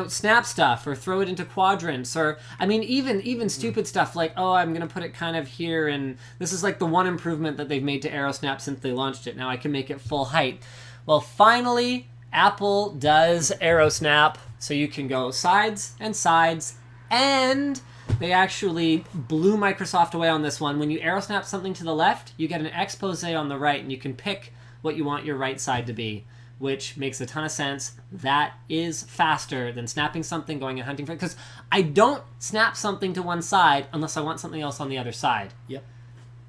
[SPEAKER 1] snap stuff or throw it into quadrants or, even stupid stuff like, oh, I'm going to put it kind of here, and this is the one improvement that they've made to AeroSnap since they launched it. Now I can make it full height. Well, finally, Apple does AeroSnap, so you can go sides and sides, and they actually blew Microsoft away on this one. When you AeroSnap something to the left, you get an expose on the right, and you can pick what you want your right side to be, which makes a ton of sense. That is faster than snapping something, going and hunting for it, because I don't snap something to one side unless I want something else on the other side.
[SPEAKER 2] Yep.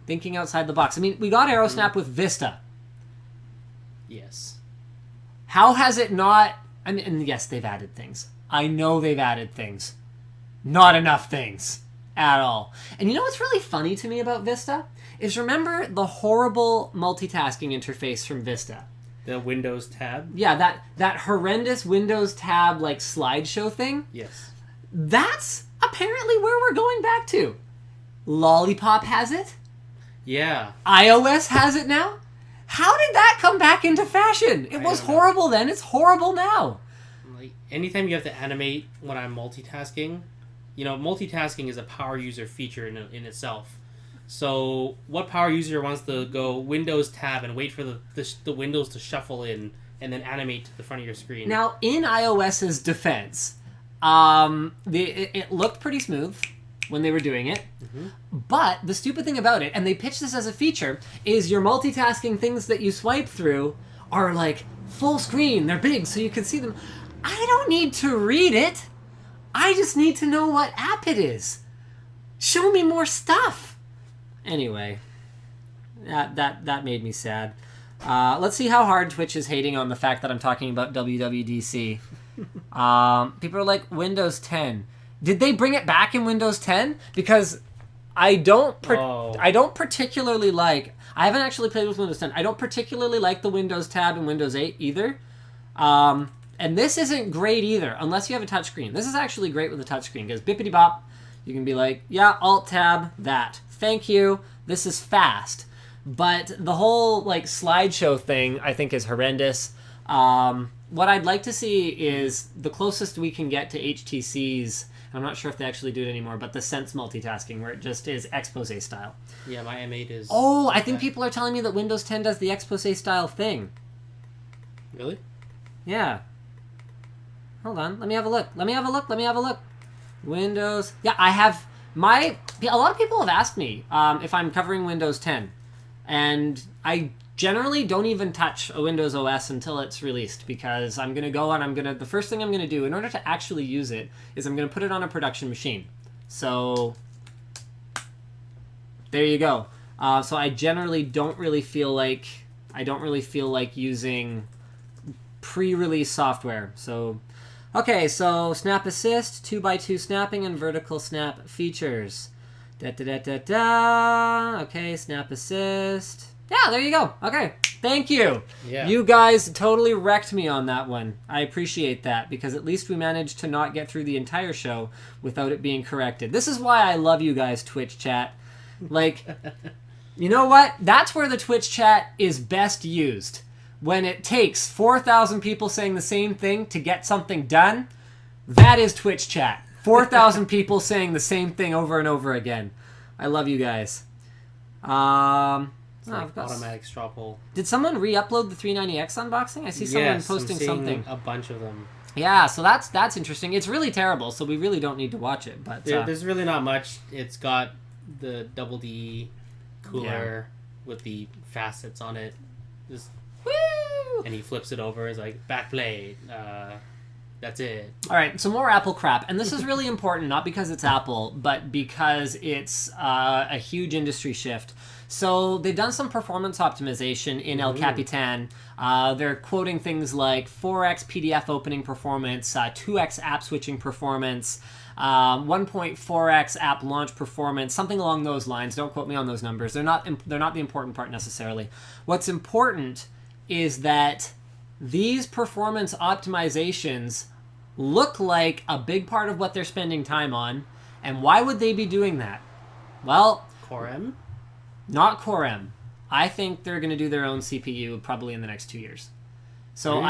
[SPEAKER 1] Thinking outside the box. We got AeroSnap with Vista.
[SPEAKER 2] Yes.
[SPEAKER 1] How has it not... and yes, they've added things. I know they've added things. Not enough things at all. And you know what's really funny to me about Vista? Is remember the horrible multitasking interface from Vista?
[SPEAKER 2] The Windows tab?
[SPEAKER 1] Yeah, that horrendous Windows tab like slideshow thing?
[SPEAKER 2] Yes.
[SPEAKER 1] That's apparently where we're going back to. Lollipop has it.
[SPEAKER 2] Yeah.
[SPEAKER 1] iOS has it now. How did that come back into fashion? It was horrible then. It's horrible now.
[SPEAKER 2] Like anytime you have to animate when I'm multitasking, multitasking is a power user feature in itself. So what power user wants to go Windows tab and wait for the windows to shuffle in and then animate to the front of your screen?
[SPEAKER 1] Now, in iOS's defense, it looked pretty smooth when they were doing it. Mm-hmm. But the stupid thing about it, and they pitched this as a feature, is your multitasking things that you swipe through are like full screen. They're big, so you can see them. I don't need to read it. I just need to know what app it is. Show me more stuff. Anyway, that made me sad. Let's see how hard Twitch is hating on the fact that I'm talking about WWDC. People are like, Windows 10. Did they bring it back in Windows 10? Because I don't particularly like... I haven't actually played with Windows 10. I don't particularly like the Windows tab in Windows 8 either. And this isn't great either, unless you have a touchscreen. This is actually great with a touchscreen, because bippity-bop, you can be like, yeah, Alt-tab, that. Thank you. This is fast. But the whole like slideshow thing, I think, is horrendous. What I'd like to see is the closest we can get to HTC's... I'm not sure if they actually do it anymore, but the Sense multitasking, where it just is expose style.
[SPEAKER 2] Yeah, my M8 is...
[SPEAKER 1] Oh, I think people are telling me that Windows 10 does the expose style thing.
[SPEAKER 2] Really?
[SPEAKER 1] Yeah. Hold on. Let me have a look. Windows... Yeah, I have... A lot of people have asked me if I'm covering Windows 10. And I generally don't even touch a Windows OS until it's released, because I'm going to go and the first thing I'm going to do in order to actually use it is I'm going to put it on a production machine. So there you go. So I generally don't really feel like using pre-release software. So okay, so Snap Assist, 2x2 snapping and vertical snap features. Okay, Snap Assist. Yeah, there you go. Okay, thank you.
[SPEAKER 2] Yeah.
[SPEAKER 1] You guys totally wrecked me on that one. I appreciate that, because at least we managed to not get through the entire show without it being corrected. This is why I love you guys, Twitch chat. Like, you know what? That's where the Twitch chat is best used. When it takes 4,000 people saying the same thing to get something done, that is Twitch chat. 4,000 people saying the same thing over and over again. I love you guys.
[SPEAKER 2] Like automatic Strawpoll.
[SPEAKER 1] Did someone re-upload the 390X unboxing? I see someone posting something.
[SPEAKER 2] A bunch of them.
[SPEAKER 1] Yeah, so that's interesting. It's really terrible, so we really don't need to watch it. But
[SPEAKER 2] there's really not much. It's got the double D cooler with the facets on it. Just,
[SPEAKER 1] woo! And
[SPEAKER 2] he flips it over. It's like backplate. That's it.
[SPEAKER 1] All right, so more Apple crap. And this is really important, not because it's Apple, but because it's a huge industry shift. So they've done some performance optimization in El Capitan. They're quoting things like 4x PDF opening performance, 2x app switching performance, 1.4x app launch performance, something along those lines. Don't quote me on those numbers. They're not the important part necessarily. What's important is that these performance optimizations look like a big part of what they're spending time on. And why would they be doing that? Well,
[SPEAKER 2] Core M?
[SPEAKER 1] Not Core M. I think they're going to do their own CPU probably in the next 2 years. So really?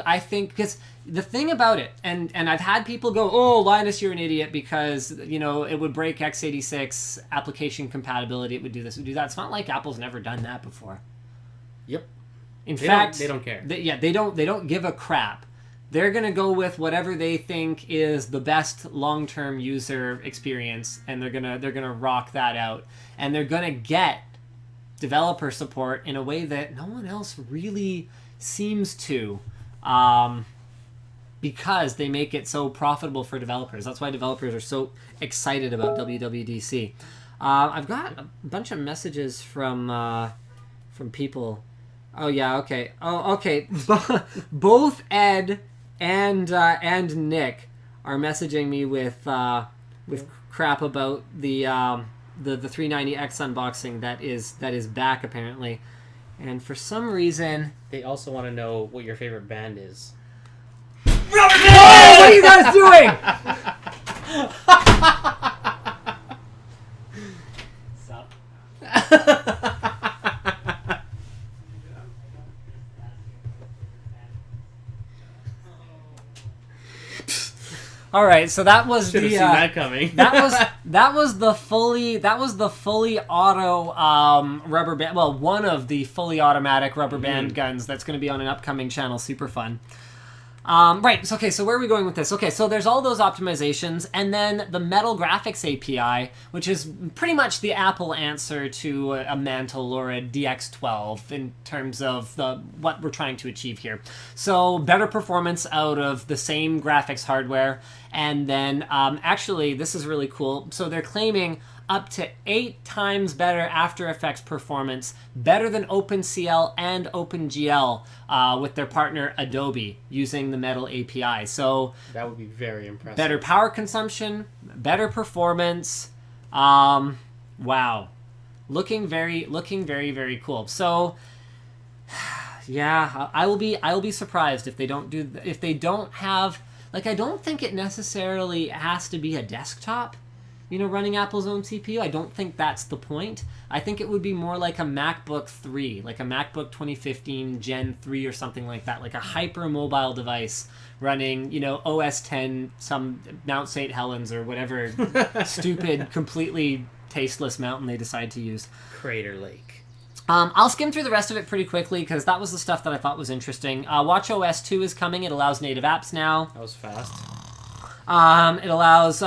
[SPEAKER 1] I think because the thing about it, and I've had people go, oh, Linus, you're an idiot because, it would break x86 application compatibility. It would do this, it would do that. It's not like Apple's never done that before.
[SPEAKER 2] Yep.
[SPEAKER 1] In fact,
[SPEAKER 2] they don't care.
[SPEAKER 1] They don't give a crap. They're going to go with whatever they think is the best long-term user experience, and they're going to rock that out. And they're going to get developer support in a way that no one else really seems to, because they make it so profitable for developers. That's why developers are so excited about WWDC. I've got a bunch of messages from people. Oh, yeah, okay. Oh, okay. Both Ed and Nick are messaging me with with crap about the 390X unboxing that is back apparently, and for some reason
[SPEAKER 2] They also want to know what your favorite band is.
[SPEAKER 1] Rubber band! Oh, what are you guys doing? All right, so that was
[SPEAKER 2] Should have seen that coming.
[SPEAKER 1] that was the fully auto rubber band. Well, one of the fully automatic rubber band guns that's going to be on an upcoming channel. Super fun. Right. So, okay. So where are we going with this? Okay. So there's all those optimizations, and then the Metal Graphics API, which is pretty much the Apple answer to a Mantle or a DX12 in terms of what we're trying to achieve here. So better performance out of the same graphics hardware, and then actually this is really cool. So they're claiming up to 8 times better After Effects performance, better than OpenCL and OpenGL with their partner Adobe using the Metal API. So
[SPEAKER 2] that would be very impressive.
[SPEAKER 1] Better power consumption, better performance. Wow, looking very, very cool. So yeah, I will be surprised if they don't have, like, I don't think it necessarily has to be a desktop, running Apple's own CPU. I don't think that's the point. I think it would be more like a MacBook 3, like a MacBook 2015 Gen 3 or something like that, like a hyper-mobile device running, OS 10, some Mount St. Helens or whatever stupid, completely tasteless mountain they decide to use.
[SPEAKER 2] Crater Lake.
[SPEAKER 1] I'll skim through the rest of it pretty quickly because that was the stuff that I thought was interesting. watchOS 2 is coming. It allows native apps now.
[SPEAKER 2] That was fast.
[SPEAKER 1] It allows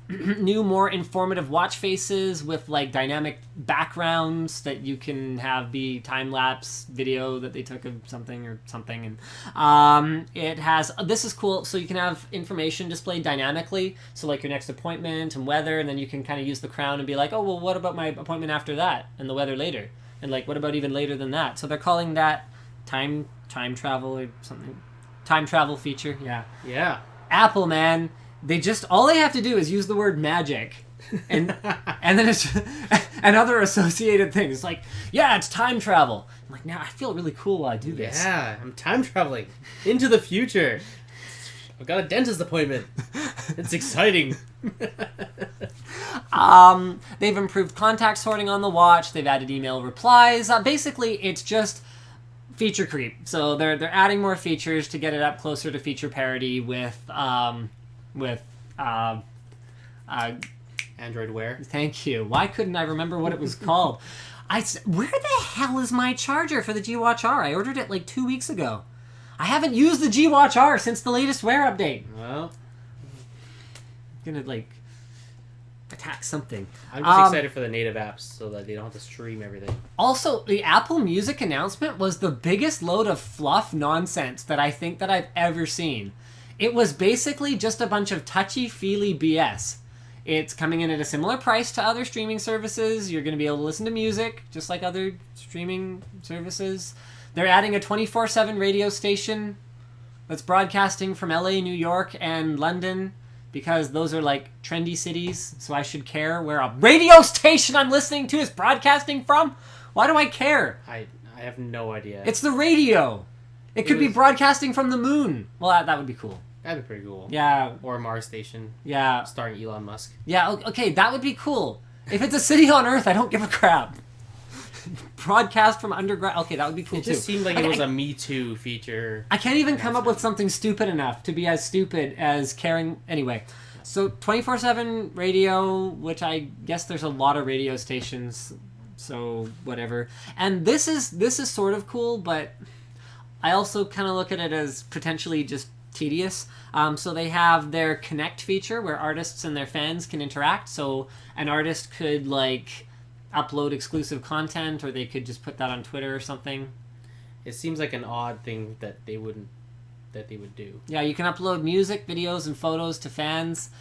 [SPEAKER 1] new, more informative watch faces with like dynamic backgrounds that you can have be time-lapse video that they took of something or something. And it has, this is cool, so you can have information displayed dynamically, so like your next appointment and weather, and then you can kind of use the crown and be like, oh, well, what about my appointment after that and the weather later, and like what about even later than that? So they're calling that time travel or something, time travel feature.
[SPEAKER 2] Yeah
[SPEAKER 1] Apple, man, all they have to do is use the word magic, and then it's and other associated things like, yeah, it's time travel. I'm like, now I feel really cool while I do this.
[SPEAKER 2] Yeah, I'm time traveling into the future. I've got a dentist appointment. It's exciting.
[SPEAKER 1] They've improved contact sorting on the watch. They've added email replies. Basically, it's just feature creep. So they're adding more features to get it up closer to feature parity with
[SPEAKER 2] Android Wear.
[SPEAKER 1] Thank you. Why couldn't I remember what it was called? Where the hell is my charger for the G-Watch R? I ordered it like 2 weeks ago. I haven't used the G-Watch R since the latest Wear update.
[SPEAKER 2] Well,
[SPEAKER 1] I'm gonna like attack something.
[SPEAKER 2] I'm just excited for the native apps so that they don't have to stream everything.
[SPEAKER 1] Also, the Apple Music announcement was the biggest load of fluff nonsense that I think that I've ever seen. It was basically just a bunch of touchy-feely BS. It's coming in at a similar price to other streaming services. You're going to be able to listen to music, just like other streaming services. They're adding a 24/7 radio station that's broadcasting from LA, New York, and London, because those are, like, trendy cities, so I should care where a radio station I'm listening to is broadcasting from? Why do I care?
[SPEAKER 2] I have no idea.
[SPEAKER 1] It's the radio. It could be broadcasting from the moon. Well, that would be cool.
[SPEAKER 2] That'd be pretty cool.
[SPEAKER 1] Yeah.
[SPEAKER 2] Or a Mars station.
[SPEAKER 1] Yeah.
[SPEAKER 2] Starring Elon Musk.
[SPEAKER 1] Yeah, okay, that would be cool. If it's a city on Earth, I don't give a crap. Broadcast from underground. Okay, that would be cool too.
[SPEAKER 2] It just seemed like it was a Me Too feature.
[SPEAKER 1] I can't even come up with something stupid enough to be as stupid as caring. Anyway, so 24/7 radio, which I guess there's a lot of radio stations, so whatever. And this is sort of cool, but I also kind of look at it as potentially just tedious. So they have their Connect feature where artists and their fans can interact. So an artist could like upload exclusive content, or they could just put that on Twitter or something.
[SPEAKER 2] It seems like an odd thing that they would do.
[SPEAKER 1] Yeah, you can upload music, videos, and photos to fans.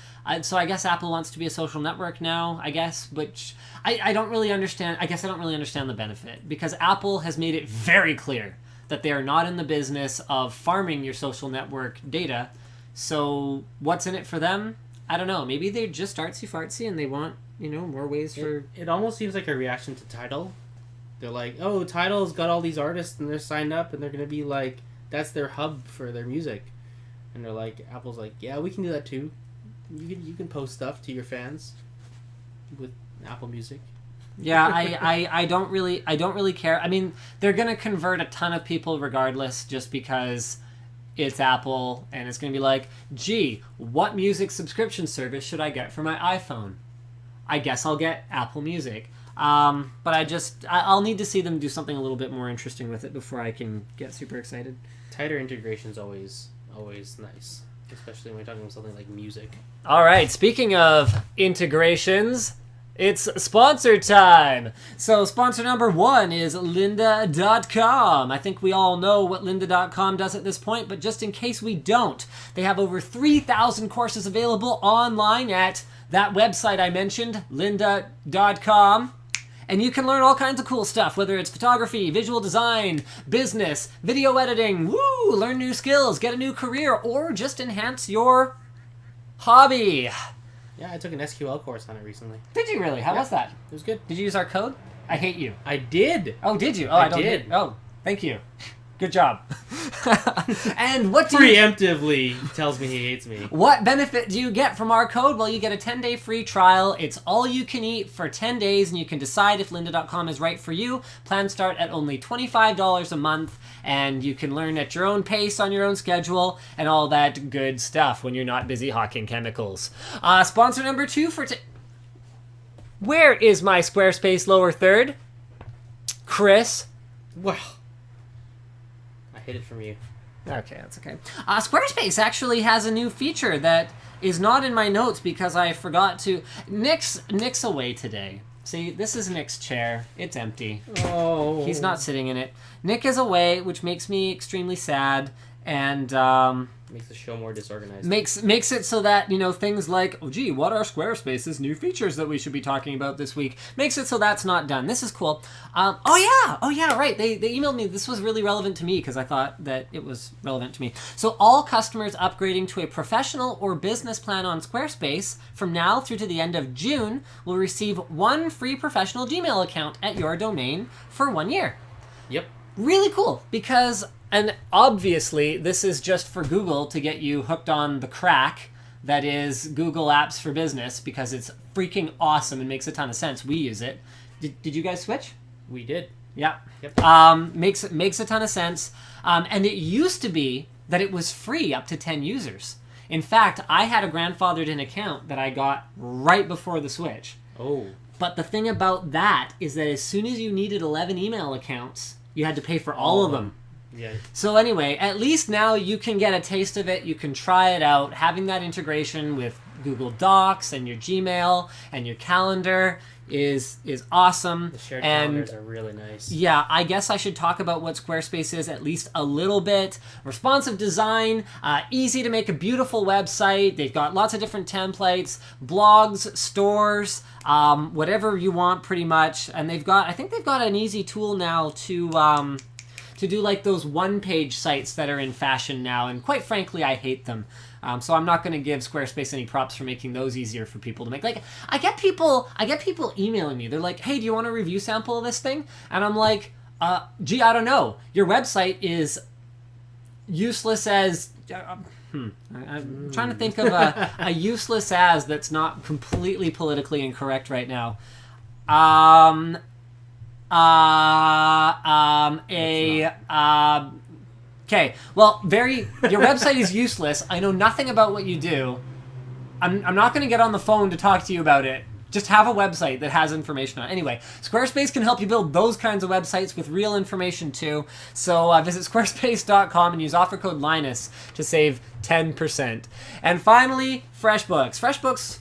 [SPEAKER 1] So I guess Apple wants to be a social network now, I guess, which I don't really understand. I guess I don't really understand the benefit, because Apple has made it very clear that they are not in the business of farming your social network data. So what's in it for them? I don't know. Maybe they're just artsy fartsy and they want, more ways for...
[SPEAKER 2] It almost seems like a reaction to Tidal. They're like, oh, Tidal's got all these artists and they're signed up and they're going to be like, that's their hub for their music. And they're like, Apple's like, yeah, we can do that too. You can post stuff to your fans with Apple Music.
[SPEAKER 1] Yeah, I don't really care. I mean, they're going to convert a ton of people regardless just because it's Apple, and it's going to be like, gee, what music subscription service should I get for my iPhone? I guess I'll get Apple Music. But I'll need to see them do something a little bit more interesting with it before I can get super excited.
[SPEAKER 2] Tighter integration's always nice, especially when we're talking about something like music.
[SPEAKER 1] All right, speaking of integrations, it's sponsor time. So sponsor number 1 is lynda.com. I think we all know what lynda.com does at this point, but just in case we don't, they have over 3,000 courses available online at that website I mentioned, lynda.com. And you can learn all kinds of cool stuff, whether it's photography, visual design, business, video editing, learn new skills, get a new career, or just enhance your hobby.
[SPEAKER 2] Yeah, I took an SQL course on it recently.
[SPEAKER 1] Did you really? How was that?
[SPEAKER 2] It was good.
[SPEAKER 1] Did you use our code? I hate you.
[SPEAKER 2] I did.
[SPEAKER 1] Oh, did you? Oh, I did. Oh, thank you. Good job. And what do
[SPEAKER 2] preemptively tells me he hates me.
[SPEAKER 1] What benefit do you get from our code? Well, you get a 10-day free trial. It's all you can eat for 10 days, and you can decide if lynda.com is right for you. Plans start at only $25 a month, and you can learn at your own pace on your own schedule and all that good stuff when you're not busy hawking chemicals. Sponsor number 2 for Where is my Squarespace lower third? Chris.
[SPEAKER 2] Well, I hid it from you.
[SPEAKER 1] Okay, that's okay. Squarespace actually has a new feature that is not in my notes because I forgot to... Nick's away today. See, this is Nick's chair. It's empty.
[SPEAKER 2] Oh.
[SPEAKER 1] He's not sitting in it. Nick is away, which makes me extremely sad, and
[SPEAKER 2] makes the show more disorganized.
[SPEAKER 1] Makes it so that, things like, oh gee, what are Squarespace's new features that we should be talking about this week? Makes it so that's not done. This is cool. Oh yeah, right. They emailed me. This was really relevant to me because I thought that it was relevant to me. So all customers upgrading to a professional or business plan on Squarespace from now through to the end of June will receive 1 free professional Gmail account at your domain for 1 year.
[SPEAKER 2] Yep.
[SPEAKER 1] Really cool because... And obviously, this is just for Google to get you hooked on the crack that is Google Apps for Business because it's freaking awesome and makes a ton of sense. We use it. Did you guys switch?
[SPEAKER 2] We did.
[SPEAKER 1] Yeah.
[SPEAKER 2] Yep.
[SPEAKER 1] Makes a ton of sense. And it used to be that it was free up to 10 users. In fact, I had a grandfathered in account that I got right before the switch.
[SPEAKER 2] Oh.
[SPEAKER 1] But the thing about that is that as soon as you needed 11 email accounts, you had to pay for all of them.
[SPEAKER 2] Yeah.
[SPEAKER 1] So anyway, at least now you can get a taste of it. You can try it out. Having that integration with Google Docs and your Gmail and your calendar is awesome.
[SPEAKER 2] The shared calendars are really nice.
[SPEAKER 1] Yeah, I guess I should talk about what Squarespace is at least a little bit. Responsive design, easy to make a beautiful website. They've got lots of different templates, blogs, stores, whatever you want pretty much. And I think they've got an easy tool now to do like those one-page sites that are in fashion now, and quite frankly, I hate them. So I'm not going to give Squarespace any props for making those easier for people to make. Like, I get people emailing me. They're like, "Hey, do you want a review sample of this thing?" And I'm like, "Gee, I don't know. Your website is useless as." I'm trying to think of a useless as that's not completely politically incorrect right now. Okay, well, your website is useless. I know nothing about what you do. I'm not going to get on the phone to talk to you about it. Just have a website that has information on it. Anyway, Squarespace can help you build those kinds of websites with real information too. So visit squarespace.com and use offer code Linus to save 10%. And finally, FreshBooks. FreshBooks...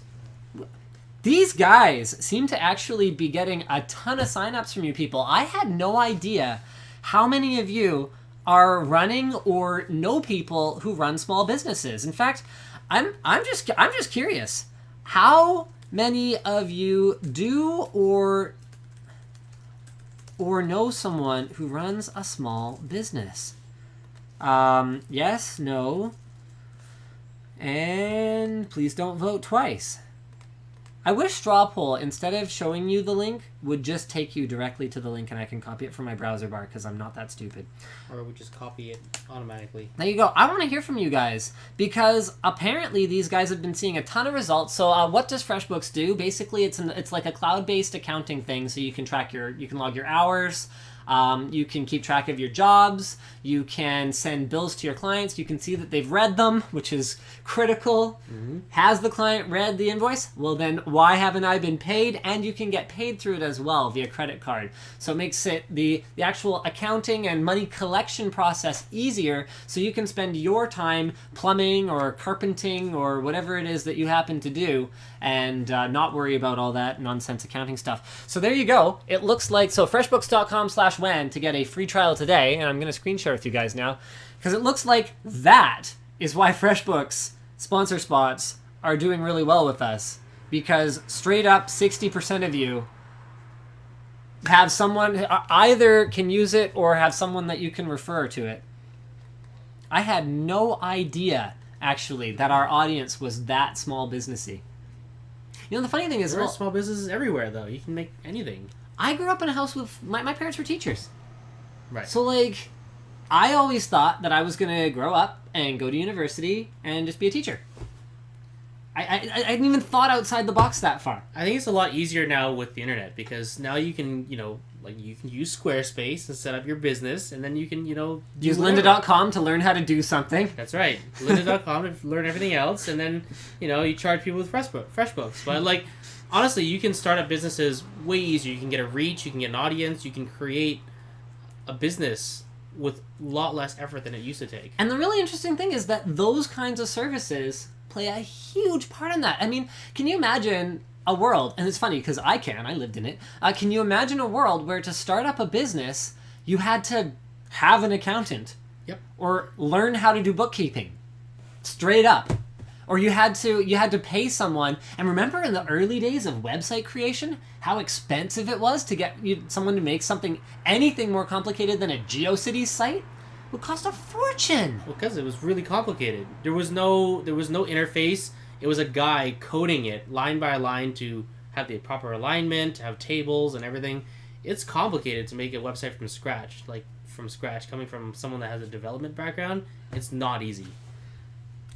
[SPEAKER 1] These guys seem to actually be getting a ton of signups from you people. I had no idea how many of you are running or know people who run small businesses. In fact, I'm just curious. How many of you do or know someone who runs a small business? Yes, no. And please don't vote twice. I wish Strawpoll, instead of showing you the link, would just take you directly to the link and I can copy it from my browser bar because I'm not that stupid.
[SPEAKER 2] Or we just copy it automatically.
[SPEAKER 1] There you go. I want to hear from you guys because apparently these guys have been seeing a ton of results. So what does FreshBooks do? Basically, it's like a cloud-based accounting thing. So you can log your hours. You can keep track of your jobs. You can send bills to your clients. You can see that they've read them, which is critical. Mm-hmm. Has the client read the invoice? Well, then why haven't I been paid? And you can get paid through it as well via credit card. So it makes it the actual accounting and money collection process easier so you can spend your time plumbing or carpenting or whatever it is that you happen to do and not worry about all that nonsense accounting stuff. So there you go. It looks like, so freshbooks.com/WAN to get a free trial today, and I'm going to screen share with you guys now, because it looks like that is why FreshBooks sponsor spots are doing really well with us, because straight up 60% of you have someone, either can use it or have someone that you can refer to it. I had no idea, actually, that our audience was that small businessy. You know, the funny thing is...
[SPEAKER 2] There are small businesses everywhere, though. You can make anything.
[SPEAKER 1] I grew up in a house with... My parents were teachers.
[SPEAKER 2] Right.
[SPEAKER 1] So, like, I always thought that I was going to grow up and go to university and just be a teacher. I hadn't even thought outside the box that far.
[SPEAKER 2] I think it's a lot easier now with the internet, because now you can, you can use Squarespace and set up your business, and then you can,
[SPEAKER 1] use lynda.com to learn how to do something.
[SPEAKER 2] That's right. lynda.com to learn everything else, and then, you charge people with FreshBooks. But, honestly, you can start up businesses way easier. You can get a reach, you can get an audience, you can create a business with a lot less effort than it used to take.
[SPEAKER 1] And the really interesting thing is that those kinds of services play a huge part in that. I mean, can you imagine a world, and it's funny because I lived in it, can you imagine a world where to start up a business, you had to have an accountant?
[SPEAKER 2] Yep.
[SPEAKER 1] Or learn how to do bookkeeping. Straight up. Or you had to pay someone, and remember in the early days of website creation, how expensive it was to get someone to make anything more complicated than a GeoCities site? It would cost a fortune.
[SPEAKER 2] Well, because it was really complicated. There was no interface. It was a guy coding it line by line to have the proper alignment, to have tables and everything. It's complicated to make a website from scratch. Coming from someone that has a development background, it's not easy.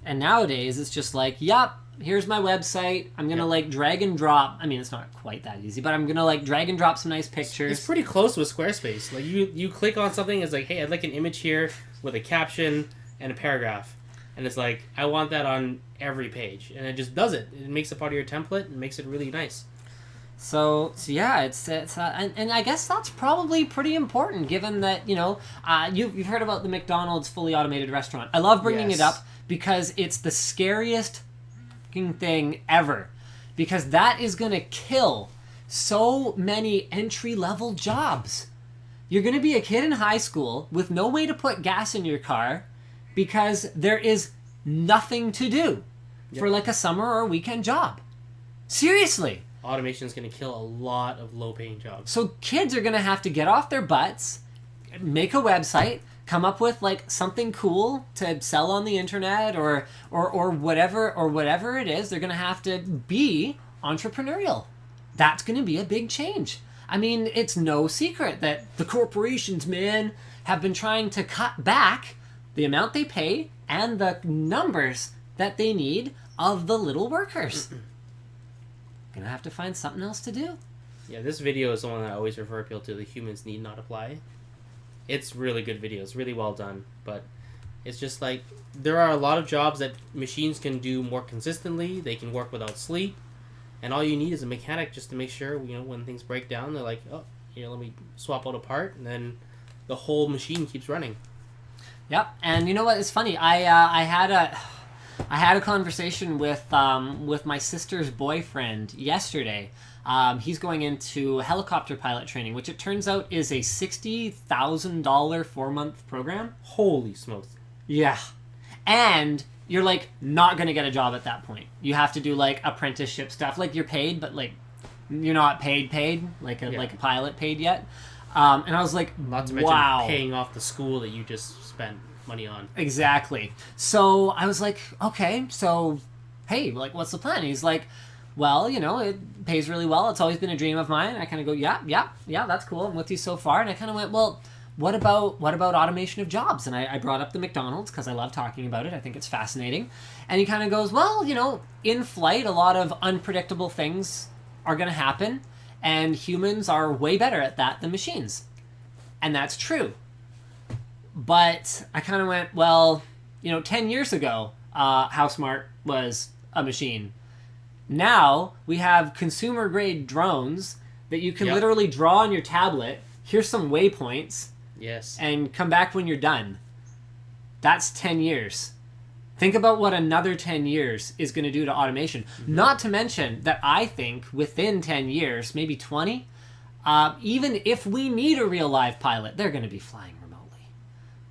[SPEAKER 1] And nowadays, it's just like, yup, here's my website. I'm going to drag and drop. I mean, it's not quite that easy, but I'm going to drag and drop some nice pictures.
[SPEAKER 2] It's pretty close with Squarespace. You click on something, it's like, hey, I'd like an image here with a caption and a paragraph. And it's like, I want that on every page. And it just does it. It makes it part of your template and makes it really nice.
[SPEAKER 1] So yeah, it's and I guess that's probably pretty important, given that, you've heard about the McDonald's fully automated restaurant. I love bringing it up because it's the scariest thing ever, because that is going to kill so many entry-level jobs. You're going to be a kid in high school with no way to put gas in your car because there is nothing to do for a summer or weekend job. Seriously.
[SPEAKER 2] Automation is going to kill a lot of low-paying jobs.
[SPEAKER 1] So kids are going to have to get off their butts, make a website, come up with something cool to sell on the internet or whatever it is. They're going to have to be entrepreneurial. That's going to be a big change. I mean, it's no secret that the corporations, man, have been trying to cut back the amount they pay and the numbers that they need of the little workers. Gonna have to find something else to do.
[SPEAKER 2] Yeah, this video is the one that I always refer people to. The humans need not apply. It's really good video. It's really well done, but it's just there are a lot of jobs that machines can do more consistently. They can work without sleep, and all you need is a mechanic just to make sure when things break down, they're like, oh, let me swap out a part, and then the whole machine keeps running.
[SPEAKER 1] Yep, and you know what? It's funny. I had a conversation with my sister's boyfriend yesterday. He's going into helicopter pilot training, which it turns out is a $60,000 4-month program.
[SPEAKER 2] Holy smokes!
[SPEAKER 1] Yeah, and you're not gonna get a job at that point. You have to do apprenticeship stuff. You're paid, but you're not paid like a pilot paid yet. And I was like,
[SPEAKER 2] not to mention
[SPEAKER 1] wow,
[SPEAKER 2] paying off the school that you just spent money on.
[SPEAKER 1] Exactly. So I was like, okay, so hey, like, what's the plan? He's like, well, you know, it pays really well. It's always been a dream of mine. I kind of go, yeah, that's cool. I'm with you so far. And I kind of went, well, what about automation of jobs? And I brought up the McDonald's because I love talking about it. I think it's fascinating. And he kind of goes, well, you know, in flight, a lot of unpredictable things are going to happen, and humans are way better at that than machines. And that's true. But I kind of went, well, you know, 10 years ago, how smart was a machine? Now we have consumer grade drones that you can literally draw on your tablet. Here's some waypoints.
[SPEAKER 2] Yes.
[SPEAKER 1] And come back when you're done. That's 10 years. Think about what another 10 years is going to do to automation. Mm-hmm. Not to mention that I think within 10 years, maybe 20, even if we need a real live pilot, they're going to be flying remotely.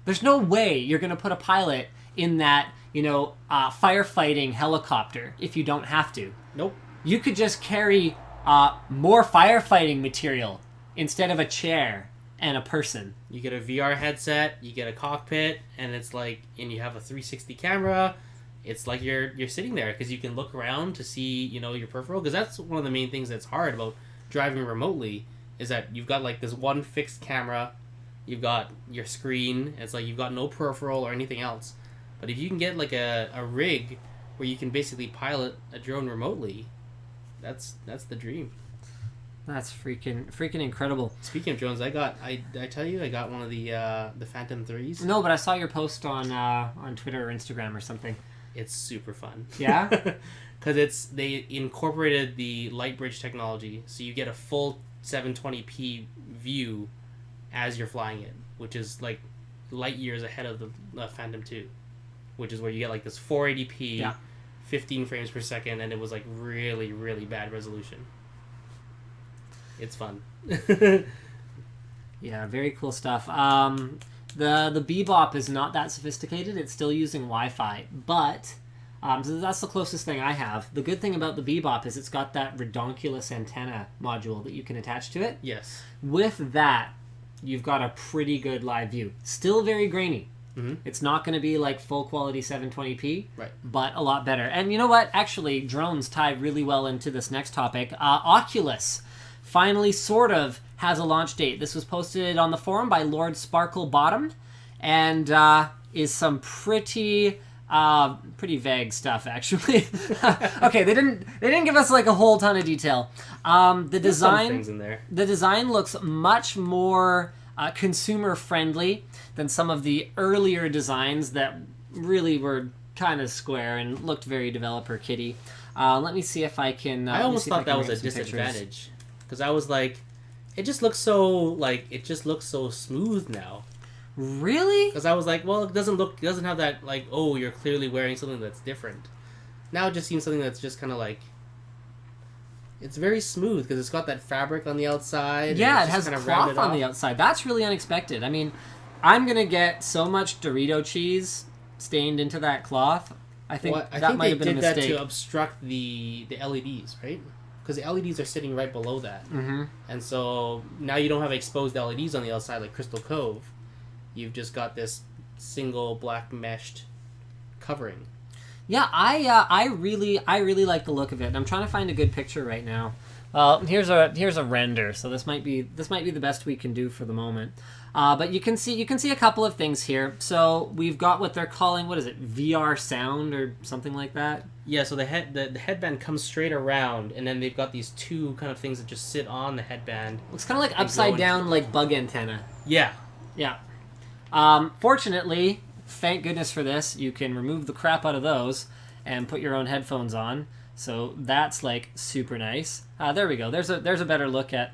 [SPEAKER 1] There's no way you're going to put a pilot in that, you know, firefighting helicopter if you don't have to.
[SPEAKER 2] Nope.
[SPEAKER 1] You could just carry more firefighting material instead of a chair and a person.
[SPEAKER 2] You get a VR headset, you get a cockpit, and it's like, and you have a 360 camera. It's like you're sitting there because you can look around to see, you know, your peripheral. Because that's one of the main things that's hard about driving remotely is that you've got like this one fixed camera, you've got your screen. It's like you've got no peripheral or anything else. But if you can get like a rig where you can basically pilot a drone remotely, that's the dream.
[SPEAKER 1] That's freaking incredible.
[SPEAKER 2] Speaking of drones, I got one of the Phantom 3s.
[SPEAKER 1] No, but I saw your post on Twitter or Instagram or something.
[SPEAKER 2] It's super fun.
[SPEAKER 1] Yeah?
[SPEAKER 2] Because they incorporated the light bridge technology, so you get a full 720p view as you're flying it, which is like light years ahead of the Phantom 2, which is where you get like this 480p, 15 frames per second, and it was like really, really bad resolution. It's fun.
[SPEAKER 1] Yeah, very cool stuff. The Bebop is not that sophisticated. It's still using Wi-Fi, but so that's the closest thing I have. The good thing about the Bebop is it's got that redonkulous antenna module that you can attach to it.
[SPEAKER 2] Yes.
[SPEAKER 1] With that, you've got a pretty good live view. Still very grainy. Mm-hmm. It's not going to be like full quality 720p,
[SPEAKER 2] right?
[SPEAKER 1] But a lot better. And you know what? Actually, drones tie really well into this next topic. Oculus finally sort of has a launch date. This was posted on the forum by Lord Sparkle Bottom, and is some pretty vague stuff, actually. Okay, they didn't give us like a whole ton of detail. The design,
[SPEAKER 2] some things in there.
[SPEAKER 1] The design looks much more consumer friendly than some of the earlier designs that really were kind of square and looked very developer kitty. Let me see if I can.
[SPEAKER 2] I almost thought that was a disadvantage. Because I was like, it just looks so smooth now.
[SPEAKER 1] Really?
[SPEAKER 2] Because I was like, well, it doesn't have that like, oh, you're clearly wearing something that's different. Now it just seems something that's just kind of like, it's very smooth because it's got that fabric on the outside.
[SPEAKER 1] Yeah, it has cloth on the outside. That's really unexpected. I mean, I'm gonna get so much Dorito cheese stained into that cloth. I think might have been a mistake.
[SPEAKER 2] That to obstruct the LEDs, right? Because the LEDs are sitting right below that.
[SPEAKER 1] Mm-hmm.
[SPEAKER 2] And so now you don't have exposed LEDs on the outside like Crystal Cove. You've just got this single black meshed covering.
[SPEAKER 1] Yeah, I really like the look of it. And I'm trying to find a good picture right now. Well, here's a render, so this might be the best we can do for the moment. But you can see a couple of things here. So we've got what they're calling, what is it, VR sound or something like that?
[SPEAKER 2] Yeah, so the headband comes straight around, and then they've got these two kind of things that just sit on the headband.
[SPEAKER 1] Looks kind of like upside down, like bug antenna.
[SPEAKER 2] Yeah.
[SPEAKER 1] Yeah. Fortunately, thank goodness for this, you can remove the crap out of those and put your own headphones on. So that's like super nice. There we go. There's a better look at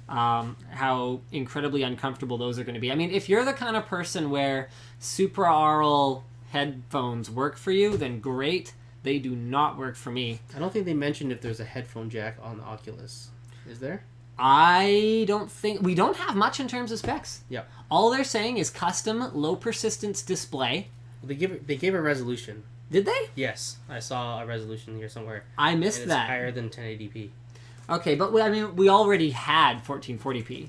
[SPEAKER 1] how incredibly uncomfortable those are going to be. I mean, if you're the kind of person where supraaural headphones work for you, then great. They do not work for me.
[SPEAKER 2] I don't think they mentioned if there's a headphone jack on the Oculus. Is there?
[SPEAKER 1] I don't think... We don't have much in terms of specs.
[SPEAKER 2] Yeah.
[SPEAKER 1] All they're saying is custom low persistence display.
[SPEAKER 2] They gave a resolution.
[SPEAKER 1] Did they?
[SPEAKER 2] Yes. I saw a resolution here somewhere.
[SPEAKER 1] I missed that.
[SPEAKER 2] It's higher than 1080p.
[SPEAKER 1] Okay, but we already had 1440p.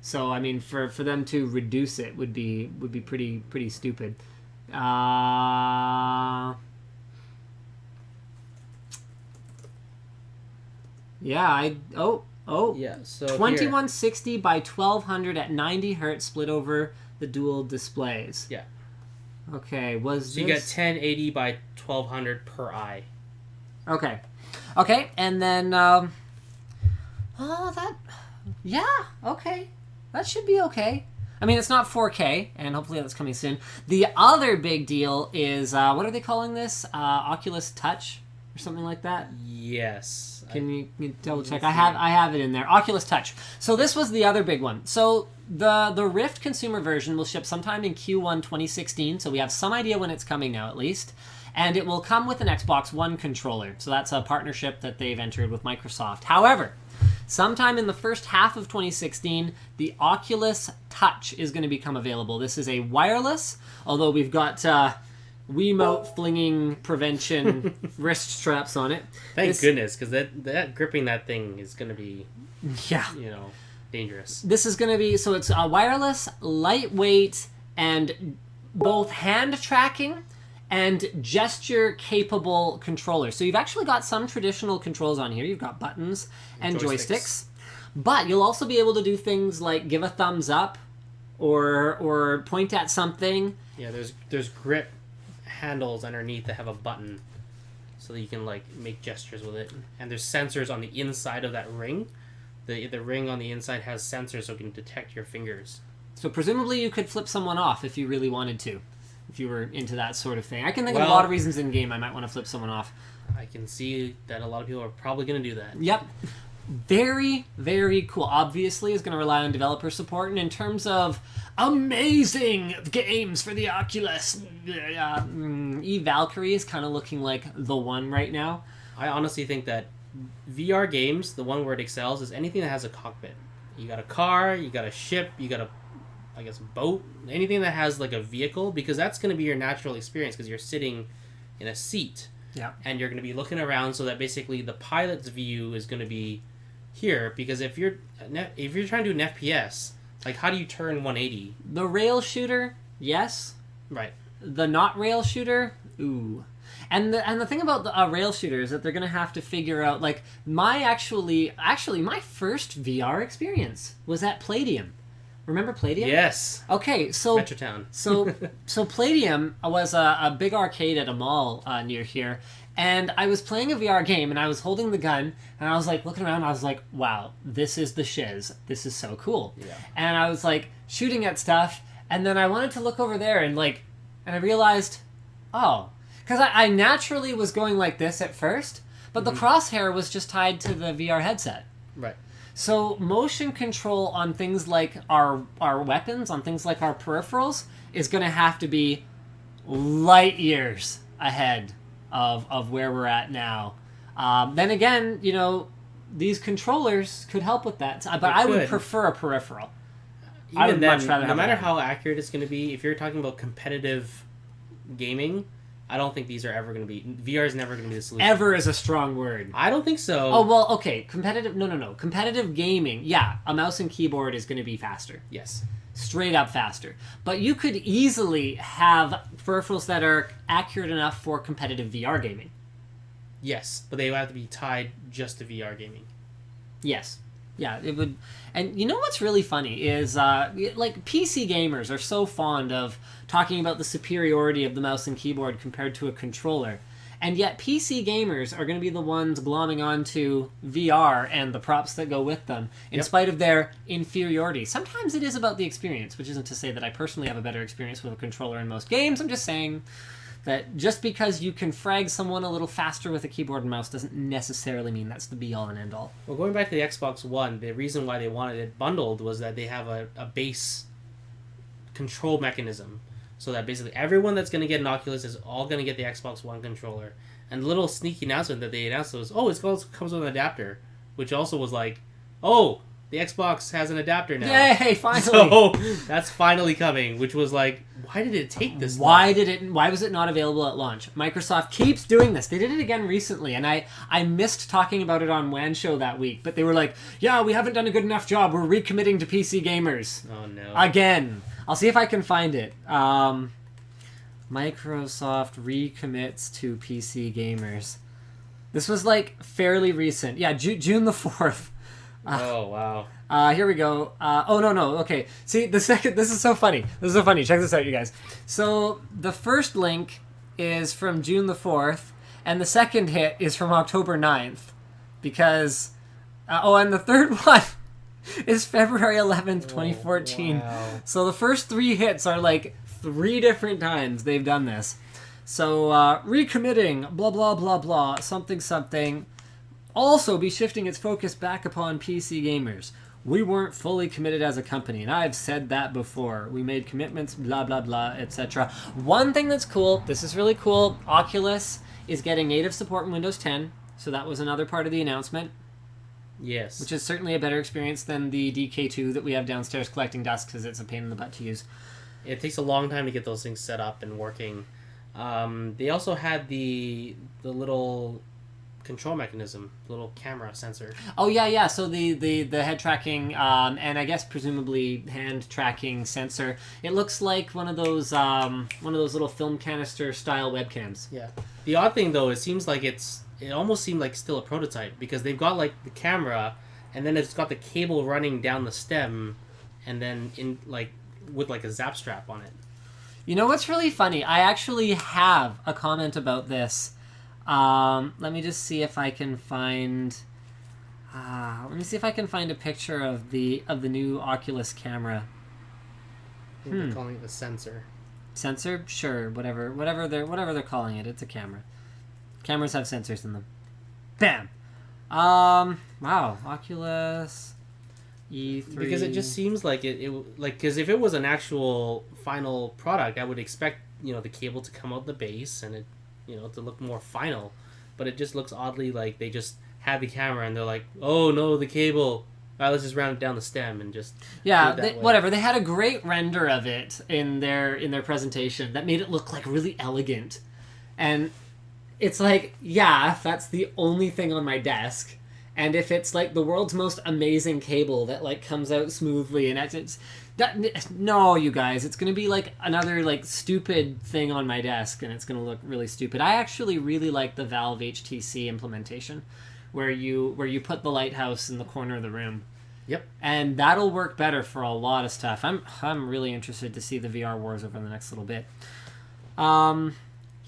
[SPEAKER 1] So I mean, for them to reduce it would be pretty stupid. Yeah,
[SPEAKER 2] Yeah, so
[SPEAKER 1] 2160 by 1200 at 90 hertz split over the dual displays.
[SPEAKER 2] Yeah.
[SPEAKER 1] Okay,
[SPEAKER 2] so you get 1080 by 1200 per eye.
[SPEAKER 1] Okay, and then okay, that should be okay. I mean, it's not 4K, and hopefully that's coming soon. The other big deal is what are they calling this? Oculus Touch or something like that?
[SPEAKER 2] Yes.
[SPEAKER 1] Can you double check? I have it in there. Oculus Touch. So this was the other big one. So the Rift consumer version will ship sometime in Q1 2016. So we have some idea when it's coming now, at least. And it will come with an Xbox One controller. So that's a partnership that they've entered with Microsoft. However, sometime in the first half of 2016, the Oculus Touch is going to become available. This is a wireless, although we've got Wiimote flinging prevention wrist straps on it.
[SPEAKER 2] Thank goodness, because that gripping that thing is going to be, dangerous.
[SPEAKER 1] This is going to be, so it's a wireless, lightweight, and both hand tracking and gesture capable controller. So you've actually got some traditional controls on here. You've got buttons and joysticks. But you'll also be able to do things like give a thumbs up or point at something.
[SPEAKER 2] Yeah, there's grip handles underneath that have a button so that you can make gestures with it. And there's sensors on the inside of that ring. The ring on the inside has sensors so it can detect your fingers. So
[SPEAKER 1] presumably you could flip someone off if you really wanted to. If you were into that sort of thing. I can think of a lot of reasons in game I might want to flip someone off.
[SPEAKER 2] I can see that a lot of people are probably going to do that.
[SPEAKER 1] Yep. Very, very cool. Obviously, it's going to rely on developer support. And in terms of amazing games for the Oculus, Valkyrie is kind of looking like the one right now.
[SPEAKER 2] I honestly think that VR games, the one where it excels, is anything that has a cockpit. You got a car, you got a ship, you got a boat, anything that has a vehicle, because that's going to be your natural experience because you're sitting in a seat.
[SPEAKER 1] Yeah.
[SPEAKER 2] And you're going to be looking around so that basically the pilot's view is going to be here, because if you're trying to do an FPS, how do you turn 180?
[SPEAKER 1] The rail shooter, yes.
[SPEAKER 2] Right.
[SPEAKER 1] The not rail shooter, ooh. And the thing about the rail shooter is that they're going to have to figure out, my first VR experience was at Palladium. Remember Palladium?
[SPEAKER 2] Yes.
[SPEAKER 1] Okay, so
[SPEAKER 2] Metrotown.
[SPEAKER 1] so Palladium was a big arcade at a mall near here, and I was playing a VR game, and I was holding the gun, and I was looking around, and I was like, wow, this is the shiz. This is so cool.
[SPEAKER 2] Yeah.
[SPEAKER 1] And I was shooting at stuff, and then I wanted to look over there, and I realized, oh, because I naturally was going like this at first, but the crosshair was just tied to the VR headset.
[SPEAKER 2] Right.
[SPEAKER 1] So motion control on things like our weapons, on things like our peripherals, is going to have to be light years ahead of where we're at now. Then again, these controllers could help with that. But I would prefer a peripheral.
[SPEAKER 2] Even I would much rather no matter how accurate it's going to be, if you're talking about competitive gaming, I don't think these are ever going to be... VR is never going to be the solution.
[SPEAKER 1] Ever is a strong word.
[SPEAKER 2] I don't think so.
[SPEAKER 1] Oh, well, okay. Competitive... No. Competitive gaming, yeah. A mouse and keyboard is going to be faster.
[SPEAKER 2] Yes.
[SPEAKER 1] Straight up faster. But you could easily have peripherals that are accurate enough for competitive VR gaming.
[SPEAKER 2] Yes, but they would have to be tied just to VR gaming.
[SPEAKER 1] Yes. Yeah, it would... And you know what's really funny is, PC gamers are so fond of talking about the superiority of the mouse and keyboard compared to a controller. And yet PC gamers are going to be the ones glomming onto VR and the props that go with them, in spite of their inferiority. Sometimes it is about the experience, which isn't to say that I personally have a better experience with a controller in most games. I'm just saying that just because you can frag someone a little faster with a keyboard and mouse doesn't necessarily mean that's the be-all and end-all.
[SPEAKER 2] Well, going back to the Xbox One, the reason why they wanted it bundled was that they have a base control mechanism. So that basically everyone that's going to get an Oculus is all going to get the Xbox One controller. And the little sneaky announcement that they announced was, it comes with an adapter. Which also was the Xbox has an adapter now.
[SPEAKER 1] Yay, finally.
[SPEAKER 2] So that's finally coming, which was like, why did it take this long?
[SPEAKER 1] Why was it not available at launch? Microsoft keeps doing this. They did it again recently, and I missed talking about it on WAN Show that week, but they were like, yeah, we haven't done a good enough job. We're recommitting to PC gamers.
[SPEAKER 2] Oh, no.
[SPEAKER 1] Again. I'll see if I can find it. Microsoft recommits to PC gamers. This was like fairly recent. Yeah, June the 4th.
[SPEAKER 2] Oh, wow.
[SPEAKER 1] Here we go. No. Okay. See, this is so funny. Check this out, you guys. So the first link is from June the 4th, and the second hit is from October 9th. Because, and the third one is February 11th, 2014.
[SPEAKER 2] Wow.
[SPEAKER 1] So the first 3 hits are like 3 different times they've done this. So, recommitting, blah, blah, blah, blah, something, something. Also be shifting its focus back upon PC gamers. We weren't fully committed as a company, and I've said that before. We made commitments, blah, blah, blah, etc. One thing that's cool, this is really cool, Oculus is getting native support in Windows 10, so that was another part of the announcement.
[SPEAKER 2] Yes.
[SPEAKER 1] Which is certainly a better experience than the DK2 that we have downstairs collecting dust, because it's a pain in the butt to use.
[SPEAKER 2] It takes a long time to get those things set up and working. They also had the little control mechanism, little camera sensor.
[SPEAKER 1] Oh yeah. So the head tracking and I guess presumably hand tracking sensor. It looks like one of those little film canister style webcams.
[SPEAKER 2] Yeah. The odd thing though, it almost seemed like still a prototype because they've got like the camera, and then it's got the cable running down the stem, and then with like a zap strap on it.
[SPEAKER 1] You know what's really funny? I actually have a comment about this. Let me just see if I can find. A picture of the new Oculus camera.
[SPEAKER 2] They're calling it the sensor.
[SPEAKER 1] Sensor, sure, whatever they're calling it. It's a camera. Cameras have sensors in them. Bam. Wow, Oculus E3.
[SPEAKER 2] Because it just seems like because if it was an actual final product, I would expect the cable to come out the base and it to look more final, but it just looks oddly like they just had the camera and they're like, oh no, the cable. All right, let's just round it down the stem and just
[SPEAKER 1] whatever. They had a great render of it in their presentation that made it look like really elegant, and it's like, yeah, if that's the only thing on my desk, and if it's like the world's most amazing cable that like comes out smoothly, and no, you guys, it's gonna be like another like stupid thing on my desk, and it's gonna look really stupid. I actually really like the Valve HTC implementation, where you put the lighthouse in the corner of the room.
[SPEAKER 2] Yep. And
[SPEAKER 1] that'll work better for a lot of stuff. I'm really interested to see the VR Wars over the next little bit.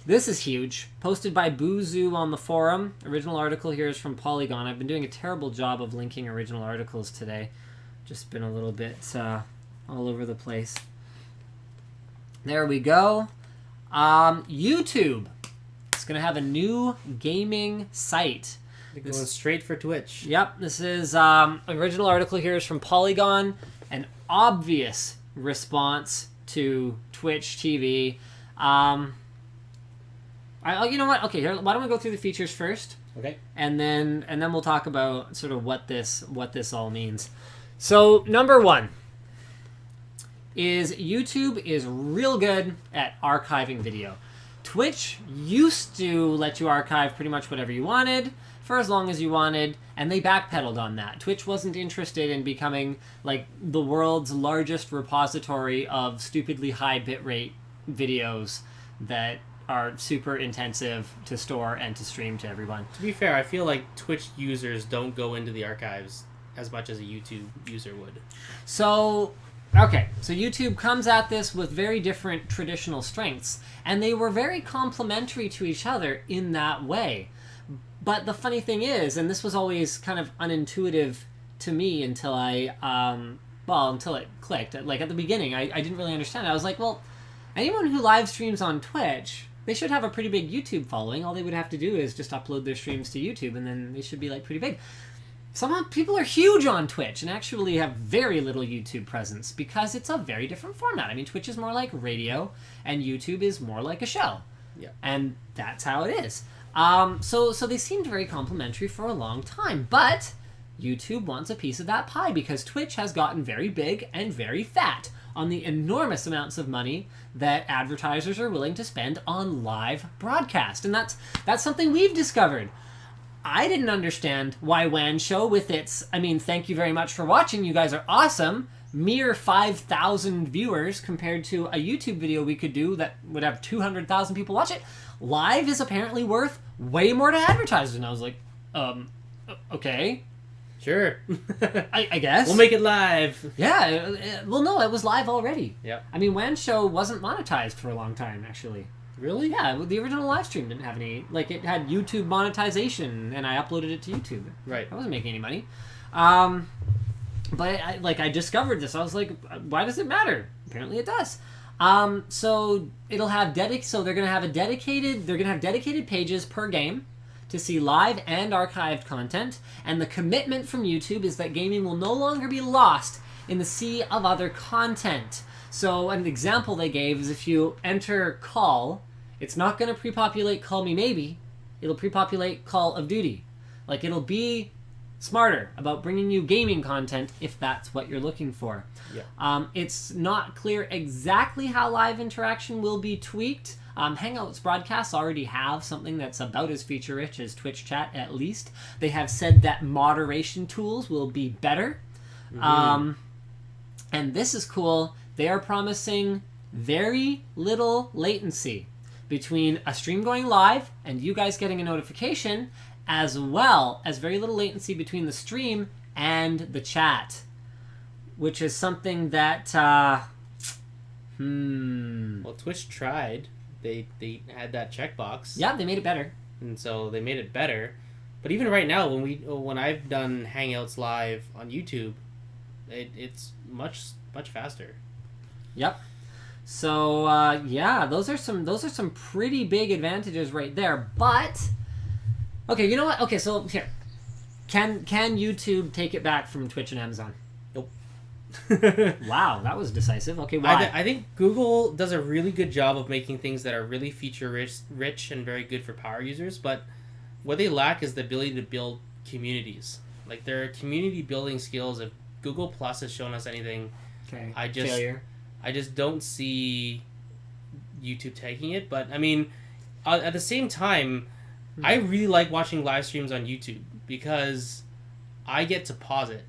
[SPEAKER 1] This is huge. Posted by Boozoo on the forum. Original article here is from Polygon. I've been doing a terrible job of linking original articles today. Just been a little bit all over the place. There we go. YouTube. It's going to have a new gaming site.
[SPEAKER 2] They're going straight for Twitch.
[SPEAKER 1] Yep. This is original article here is from Polygon. An obvious response to Twitch TV. You know what? Okay, here. Why don't we go through the features first?
[SPEAKER 2] Okay.
[SPEAKER 1] And then we'll talk about sort of what this all means. So number 1 is YouTube is real good at archiving video. Twitch used to let you archive pretty much whatever you wanted for as long as you wanted, and they backpedaled on that. Twitch wasn't interested in becoming like the world's largest repository of stupidly high bitrate videos that are super intensive to store and to stream to everyone.
[SPEAKER 2] To be fair, I feel like Twitch users don't go into the archives as much as a YouTube user would.
[SPEAKER 1] So YouTube comes at this with very different traditional strengths, and they were very complementary to each other in that way. But the funny thing is, and this was always kind of unintuitive to me until until it clicked. Like at the beginning, I didn't really understand. I was like, well, anyone who live streams on Twitch, they should have a pretty big YouTube following. All they would have to do is just upload their streams to YouTube, and then they should be like pretty big. Some people are huge on Twitch and actually have very little YouTube presence because it's a very different format. I mean, Twitch is more like radio, and YouTube is more like a show.
[SPEAKER 2] Yeah.
[SPEAKER 1] And that's how it is. So they seemed very complimentary for a long time. But YouTube wants a piece of that pie because Twitch has gotten very big and very fat on the enormous amounts of money that advertisers are willing to spend on live broadcast. And that's something we've discovered. I didn't understand why WAN Show with its, I mean, thank you very much for watching. You guys are awesome. Mere 5,000 viewers compared to a YouTube video we could do that would have 200,000 people watch it. Live is apparently worth way more to advertisers. And I was like, okay.
[SPEAKER 2] Sure.
[SPEAKER 1] I guess.
[SPEAKER 2] We'll make it live.
[SPEAKER 1] Yeah. Well, no, it was live already.
[SPEAKER 2] Yeah.
[SPEAKER 1] I mean, WAN Show wasn't monetized for a long time, actually.
[SPEAKER 2] Really?
[SPEAKER 1] Yeah, the original live stream didn't have any, like, it had YouTube monetization, and I uploaded it to YouTube.
[SPEAKER 2] Right.
[SPEAKER 1] I wasn't making any money. But, I discovered this. I was like, why does it matter? Apparently it does. So it'll have they're going to have dedicated pages per game to see live and archived content, and the commitment from YouTube is that gaming will no longer be lost in the sea of other content. So an example they gave is if you enter Call, it's not going to pre-populate Call Me Maybe, it'll pre-populate Call of Duty. Like, it'll be smarter about bringing you gaming content if that's what you're looking for.
[SPEAKER 2] Yeah.
[SPEAKER 1] It's not clear exactly how live interaction will be tweaked. Hangouts broadcasts already have something that's about as feature-rich as Twitch chat, at least. They have said that moderation tools will be better. Mm-hmm. And this is cool. They are promising very little latency between a stream going live and you guys getting a notification, as well as very little latency between the stream and the chat, which is something that
[SPEAKER 2] well, Twitch tried. They had that checkbox.
[SPEAKER 1] Yeah, they made it better.
[SPEAKER 2] And so they made it better. But even right now, when I've done Hangouts live on YouTube, it's much faster.
[SPEAKER 1] Yep. So yeah, those are some pretty big advantages right there. But okay, you know what? Okay, so here, can YouTube take it back from Twitch and Amazon?
[SPEAKER 2] Nope.
[SPEAKER 1] Wow, that was decisive. Okay, why?
[SPEAKER 2] I think Google does a really good job of making things that are really feature rich and very good for power users, but what they lack is the ability to build communities. Like, their community building skills, if Google Plus has shown us anything,
[SPEAKER 1] Okay.
[SPEAKER 2] failure. I just don't see YouTube taking it. But I mean, at the same time, I really like watching live streams on YouTube because I get to pause it.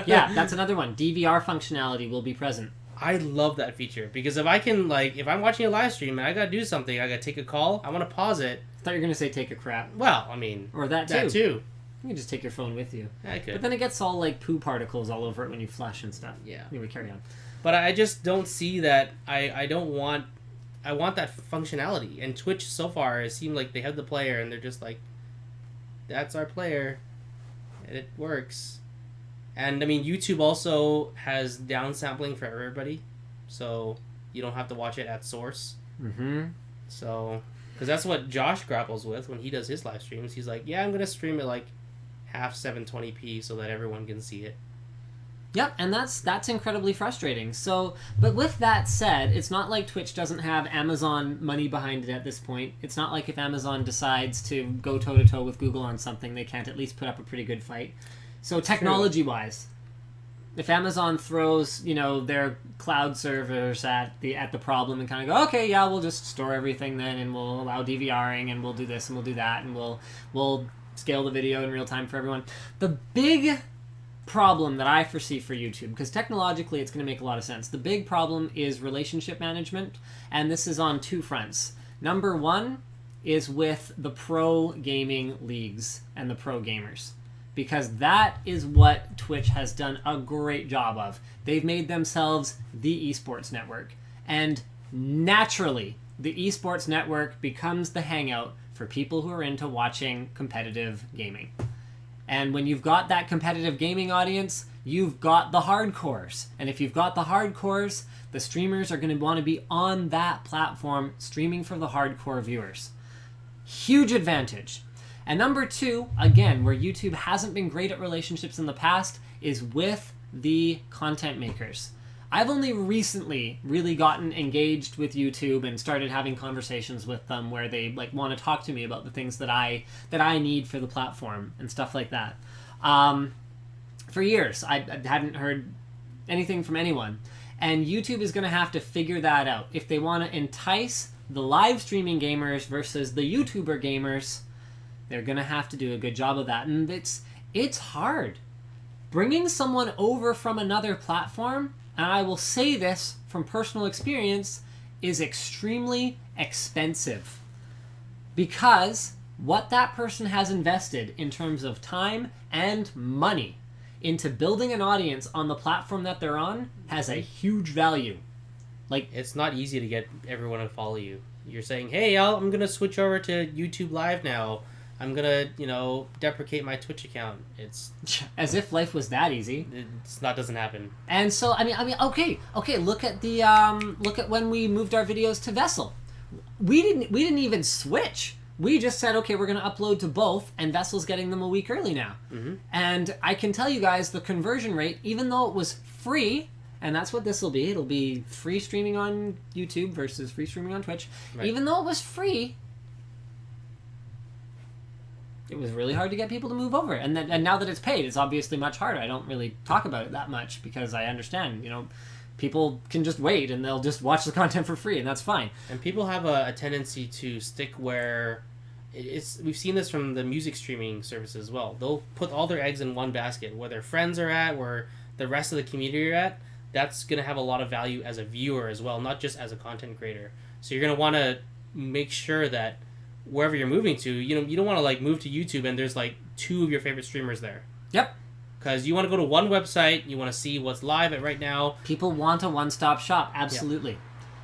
[SPEAKER 1] Yeah, that's another one. DVR functionality will be present.
[SPEAKER 2] I love that feature because if I'm watching a live stream and I gotta do something, I gotta take a call, I want to pause it.
[SPEAKER 1] I thought you were gonna say take a crap.
[SPEAKER 2] Well, I mean,
[SPEAKER 1] or that too.
[SPEAKER 2] That too.
[SPEAKER 1] You can just take your phone with you.
[SPEAKER 2] I could.
[SPEAKER 1] But then it gets all like poo particles all over it when you flush and stuff.
[SPEAKER 2] Yeah.
[SPEAKER 1] Anyway, carry on.
[SPEAKER 2] But I just don't see that. I want that functionality. And Twitch so far, it seemed like they have the player and they're just like, that's our player, and it works. And I mean, YouTube also has downsampling for everybody, so you don't have to watch it at source.
[SPEAKER 1] Mm-hmm.
[SPEAKER 2] So, because that's what Josh grapples with when he does his live streams. He's like, yeah, I'm gonna stream it like half 720p so that everyone can see it.
[SPEAKER 1] Yep, and that's incredibly frustrating. So, but with that said, it's not like Twitch doesn't have Amazon money behind it at this point. It's not like if Amazon decides to go toe-to-toe with Google on something, they can't at least put up a pretty good fight. So technology-wise, if Amazon throws, their cloud servers at the problem and kind of go, okay, yeah, we'll just store everything then, and we'll allow DVRing, and we'll do this and we'll do that, and we'll scale the video in real time for everyone. The big problem that I foresee for YouTube, because technologically it's going to make a lot of sense, the big problem is relationship management, and this is on two fronts. Number one is with the pro gaming leagues and the pro gamers, because that is what Twitch has done a great job of. They've made themselves the esports network, and naturally the esports network becomes the hangout for people who are into watching competitive gaming. And when you've got that competitive gaming audience, you've got the hardcores. And if you've got the hardcores, the streamers are going to want to be on that platform streaming for the hardcore viewers. Huge advantage. And number two, again, where YouTube hasn't been great at relationships in the past, is with the content makers. I've only recently really gotten engaged with YouTube and started having conversations with them where they want to talk to me about the things that I need for the platform and stuff like that. for years. I hadn't heard anything from anyone. And YouTube is going to have to figure that out. If they want to entice the live streaming gamers versus the YouTuber gamers, they're going to have to do a good job of that. And it's hard. Bringing someone over from another platform, and I will say this from personal experience, is extremely expensive. Because what that person has invested in terms of time and money into building an audience on the platform that they're on has a huge value. Like,
[SPEAKER 2] it's not easy to get everyone to follow you. You're saying, hey, I'm going to switch over to YouTube Live now. I'm going to, deprecate my Twitch account. It's
[SPEAKER 1] as if life was that easy.
[SPEAKER 2] Doesn't happen.
[SPEAKER 1] And so, I mean, okay, look at look at when we moved our videos to Vessel. We didn't even switch. We just said, okay, we're going to upload to both, and Vessel's getting them a week early now. Mm-hmm. And I can tell you guys the conversion rate, even though it was free, and that's what this will be. It'll be free streaming on YouTube versus free streaming on Twitch. Right. Even though it was free, it was really hard to get people to move over. And now that it's paid, it's obviously much harder. I don't really talk about it that much because I understand, people can just wait and they'll just watch the content for free, and that's fine.
[SPEAKER 2] And people have a tendency to stick where we've seen this from the music streaming services as well. They'll put all their eggs in one basket. Where their friends are at, where the rest of the community are at, that's going to have a lot of value as a viewer as well, not just as a content creator. So you're going to want to make sure that wherever you're moving to, you don't want to move to YouTube and there's 2 of your favorite streamers there.
[SPEAKER 1] Yep. Because
[SPEAKER 2] you want to go to one website, you want to see what's live at right now.
[SPEAKER 1] People want a one-stop shop, absolutely. Yep.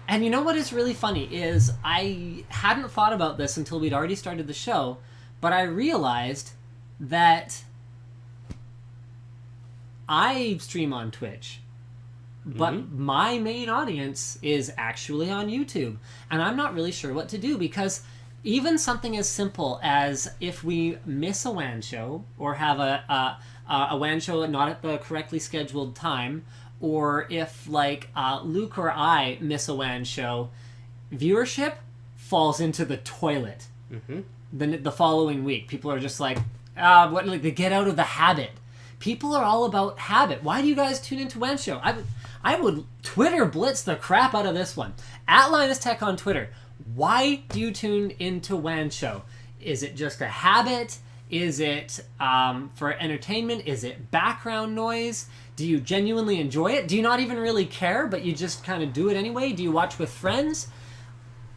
[SPEAKER 1] And you know what is really funny is I hadn't thought about this until we'd already started the show, but I realized that I stream on Twitch, but my main audience is actually on YouTube. And I'm not really sure what to do because even something as simple as if we miss a WAN show or have a WAN show not at the correctly scheduled time, or if Luke or I miss a WAN show, viewership falls into the toilet. The following week, people are just they get out of the habit. People are all about habit. Why do you guys tune into WAN show? I would Twitter blitz the crap out of this one. At Linus Tech on Twitter. Why do you tune into WAN show? Is it just a habit? Is it for entertainment? Is it background noise? Do you genuinely enjoy it? Do you not even really care, but you just kind of do it anyway? Do you watch with friends?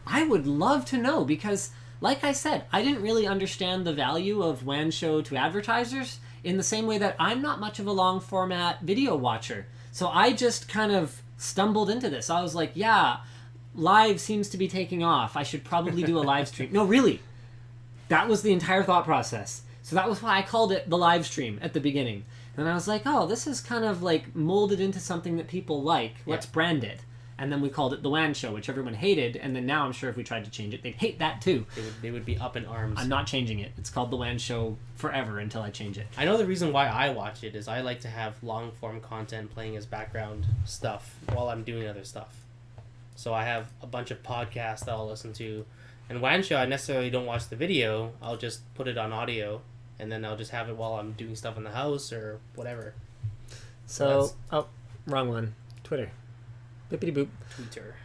[SPEAKER 1] I would love to know because, like I said, I didn't really understand the value of WAN show to advertisers in the same way that I'm not much of a long format video watcher. So I just kind of stumbled into this. I was like, yeah, live seems to be taking off. I should probably do a live stream. No, really. That was the entire thought process. So that was why I called it the live stream at the beginning. And I was like, oh, this is kind of molded into something that people like. Let's brand it. And then we called it the WAN show, which everyone hated. And then now I'm sure if we tried to change it, they'd hate that too.
[SPEAKER 2] They would be up in arms.
[SPEAKER 1] I'm not changing it. It's called the WAN show forever until I change it.
[SPEAKER 2] I know the reason why I watch it is I like to have long-form content playing as background stuff while I'm doing other stuff. So I have a bunch of podcasts that I'll listen to. And WAN show, I necessarily don't watch the video. I'll just put it on audio. And then I'll just have it while I'm doing stuff in the house or whatever.
[SPEAKER 1] So wrong one. Twitter. Bippity boop.
[SPEAKER 2] Twitter.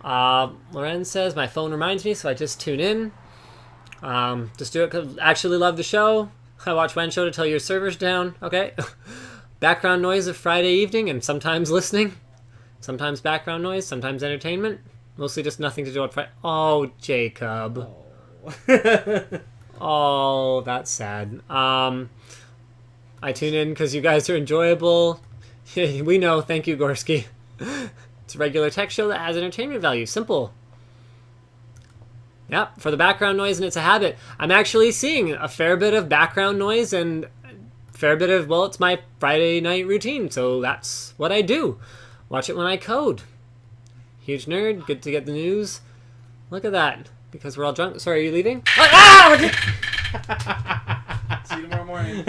[SPEAKER 1] Loren says, my phone reminds me, so I just tune in. Just do it because I actually love the show. I watch WAN show to tell your server's down. Okay. Background noise of Friday evening and sometimes listening. Sometimes background noise, sometimes entertainment. Mostly just nothing to do on Friday. Oh, Jacob. Oh. Oh, that's sad. I tune in because you guys are enjoyable. We know. Thank you, Gorski. It's a regular tech show that has entertainment value. Simple. Yep, for the background noise, and it's a habit. I'm actually seeing a fair bit of background noise and a fair bit of, it's my Friday night routine, so that's what I do. Watch it when I code. Huge nerd. Good to get the news. Look at that. Because we're all drunk. Sorry, are you leaving?
[SPEAKER 3] See you tomorrow morning.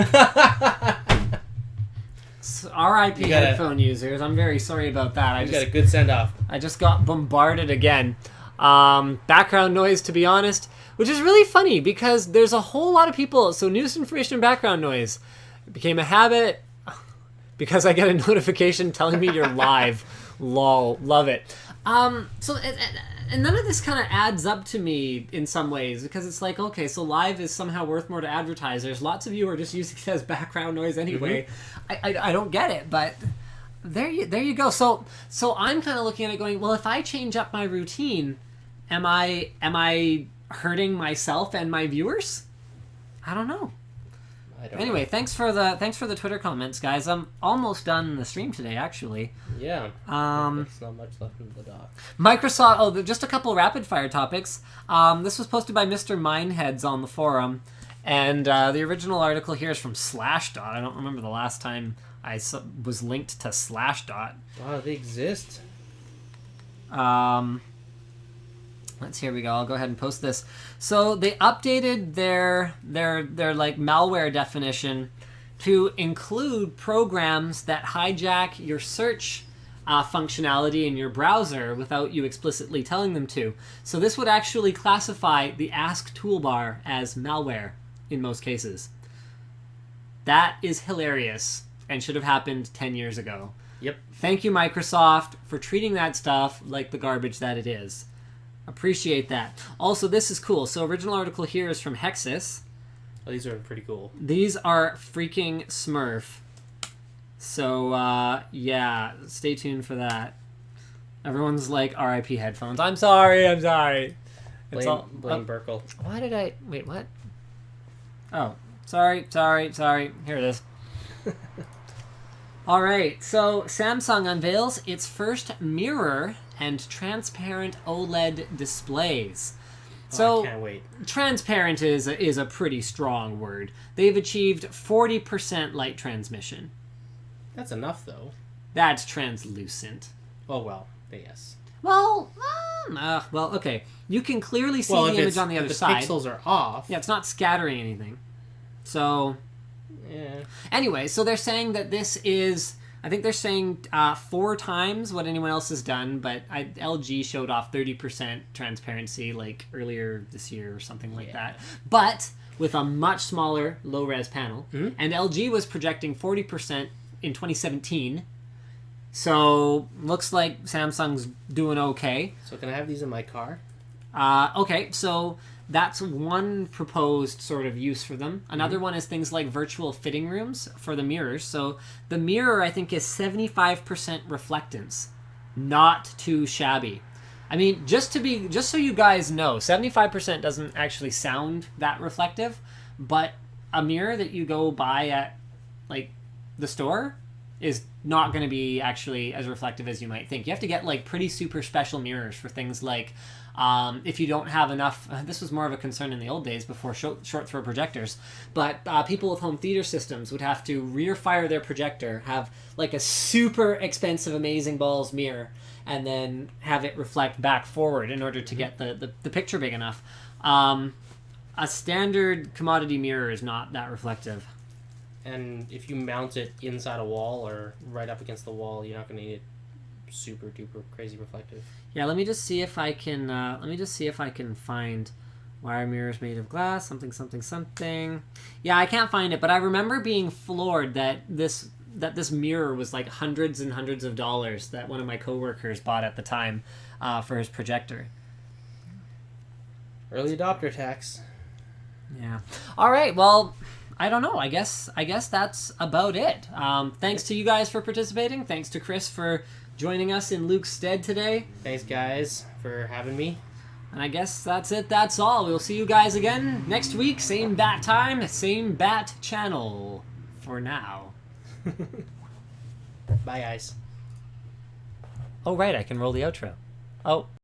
[SPEAKER 1] R.I.P. headphone users. I'm very sorry about that.
[SPEAKER 2] I got a good send-off.
[SPEAKER 1] I just got bombarded again. Background noise, to be honest, which is really funny because there's a whole lot of people. So news information and background noise. It became a habit. because I get a notification telling me you're live. Lol, love it. So and none of this kind of adds up to me in some ways, because it's like, okay, so live is somehow worth more to advertisers. Lots of you are just using it as background noise anyway. I don't get it, but there you go. So I'm kind of looking at it going, well, if I change up my routine, am I hurting myself and my viewers? I don't know. Anyway, thanks for the Twitter comments, guys. I'm almost done the stream today, actually.
[SPEAKER 2] Yeah. There's not much left in the dock.
[SPEAKER 1] Microsoft. Oh, just a couple rapid fire topics. This was posted by Mr. Mindheads on the forum, and the original article here is from Slashdot. I don't remember the last time I was linked to Slashdot.
[SPEAKER 2] Wow, they exist.
[SPEAKER 1] Here we go. I'll go ahead and post this. So they updated their like malware definition to include programs that hijack your search functionality in your browser without you explicitly telling them to. So this would actually classify the Ask toolbar as malware in most cases. That is hilarious and should have happened 10 years ago.
[SPEAKER 2] Yep.
[SPEAKER 1] Thank you, Microsoft, for treating that stuff like the garbage that it is. Appreciate that. Also, this is cool. So original article here is from Hexus.
[SPEAKER 2] Oh, these are pretty cool.
[SPEAKER 1] These are freaking Smurf. So, yeah, stay tuned for that. Everyone's like, RIP headphones. I'm sorry.
[SPEAKER 2] Blame Burkle.
[SPEAKER 1] Why did I... Wait, what? Oh, sorry. Here it is. All right, so Samsung unveils its first mirror and transparent OLED displays. So
[SPEAKER 2] I can't wait.
[SPEAKER 1] Transparent is a pretty strong word. They've achieved 40% light transmission.
[SPEAKER 2] That's enough, though.
[SPEAKER 1] That's translucent.
[SPEAKER 2] Oh, well, yes.
[SPEAKER 1] Well, okay. You can clearly see the image on the other side.
[SPEAKER 2] The pixels are off.
[SPEAKER 1] Yeah, it's not scattering anything. So...
[SPEAKER 2] Yeah.
[SPEAKER 1] Anyway, so they're saying that this is... I think they're saying 4 times what anyone else has done, but LG showed off 30% transparency like earlier this year or something like that. But with a much smaller low-res panel. Mm-hmm. And LG was projecting 40% in 2017. So looks like Samsung's doing okay.
[SPEAKER 2] So can I have these in my car?
[SPEAKER 1] Okay, so... That's one proposed sort of use for them. Another one is things like virtual fitting rooms for the mirrors. So the mirror, I think, is 75% reflectance. Not too shabby. I mean, just so you guys know, 75% doesn't actually sound that reflective, but a mirror that you go buy at, like, the store is not going to be actually as reflective as you might think. You have to get, like, pretty super special mirrors for things like... if you don't have enough, this was more of a concern in the old days before short throw projectors, but people with home theater systems would have to rear fire their projector, have like a super expensive, amazing balls mirror, and then have it reflect back forward in order to get the picture big enough. A standard commodity mirror is not that reflective.
[SPEAKER 2] And if you mount it inside a wall or right up against the wall, you're not going to need it super duper crazy reflective.
[SPEAKER 1] Yeah, let me just see if I can find why are mirrors made of glass, something. Yeah, I can't find it, but I remember being floored that this mirror was like hundreds and hundreds of dollars that one of my coworkers bought at the time for his projector.
[SPEAKER 2] Early adopter tax.
[SPEAKER 1] Yeah. All right, well, I don't know. I guess that's about it. Thanks to you guys for participating. Thanks to Chris for joining us in Luke's stead today.
[SPEAKER 2] Thanks, guys, for having me.
[SPEAKER 1] And I guess that's it. That's all. We'll see you guys again next week. Same bat time, same bat channel for now.
[SPEAKER 2] Bye, guys.
[SPEAKER 1] Oh, right. I can roll the outro. Oh.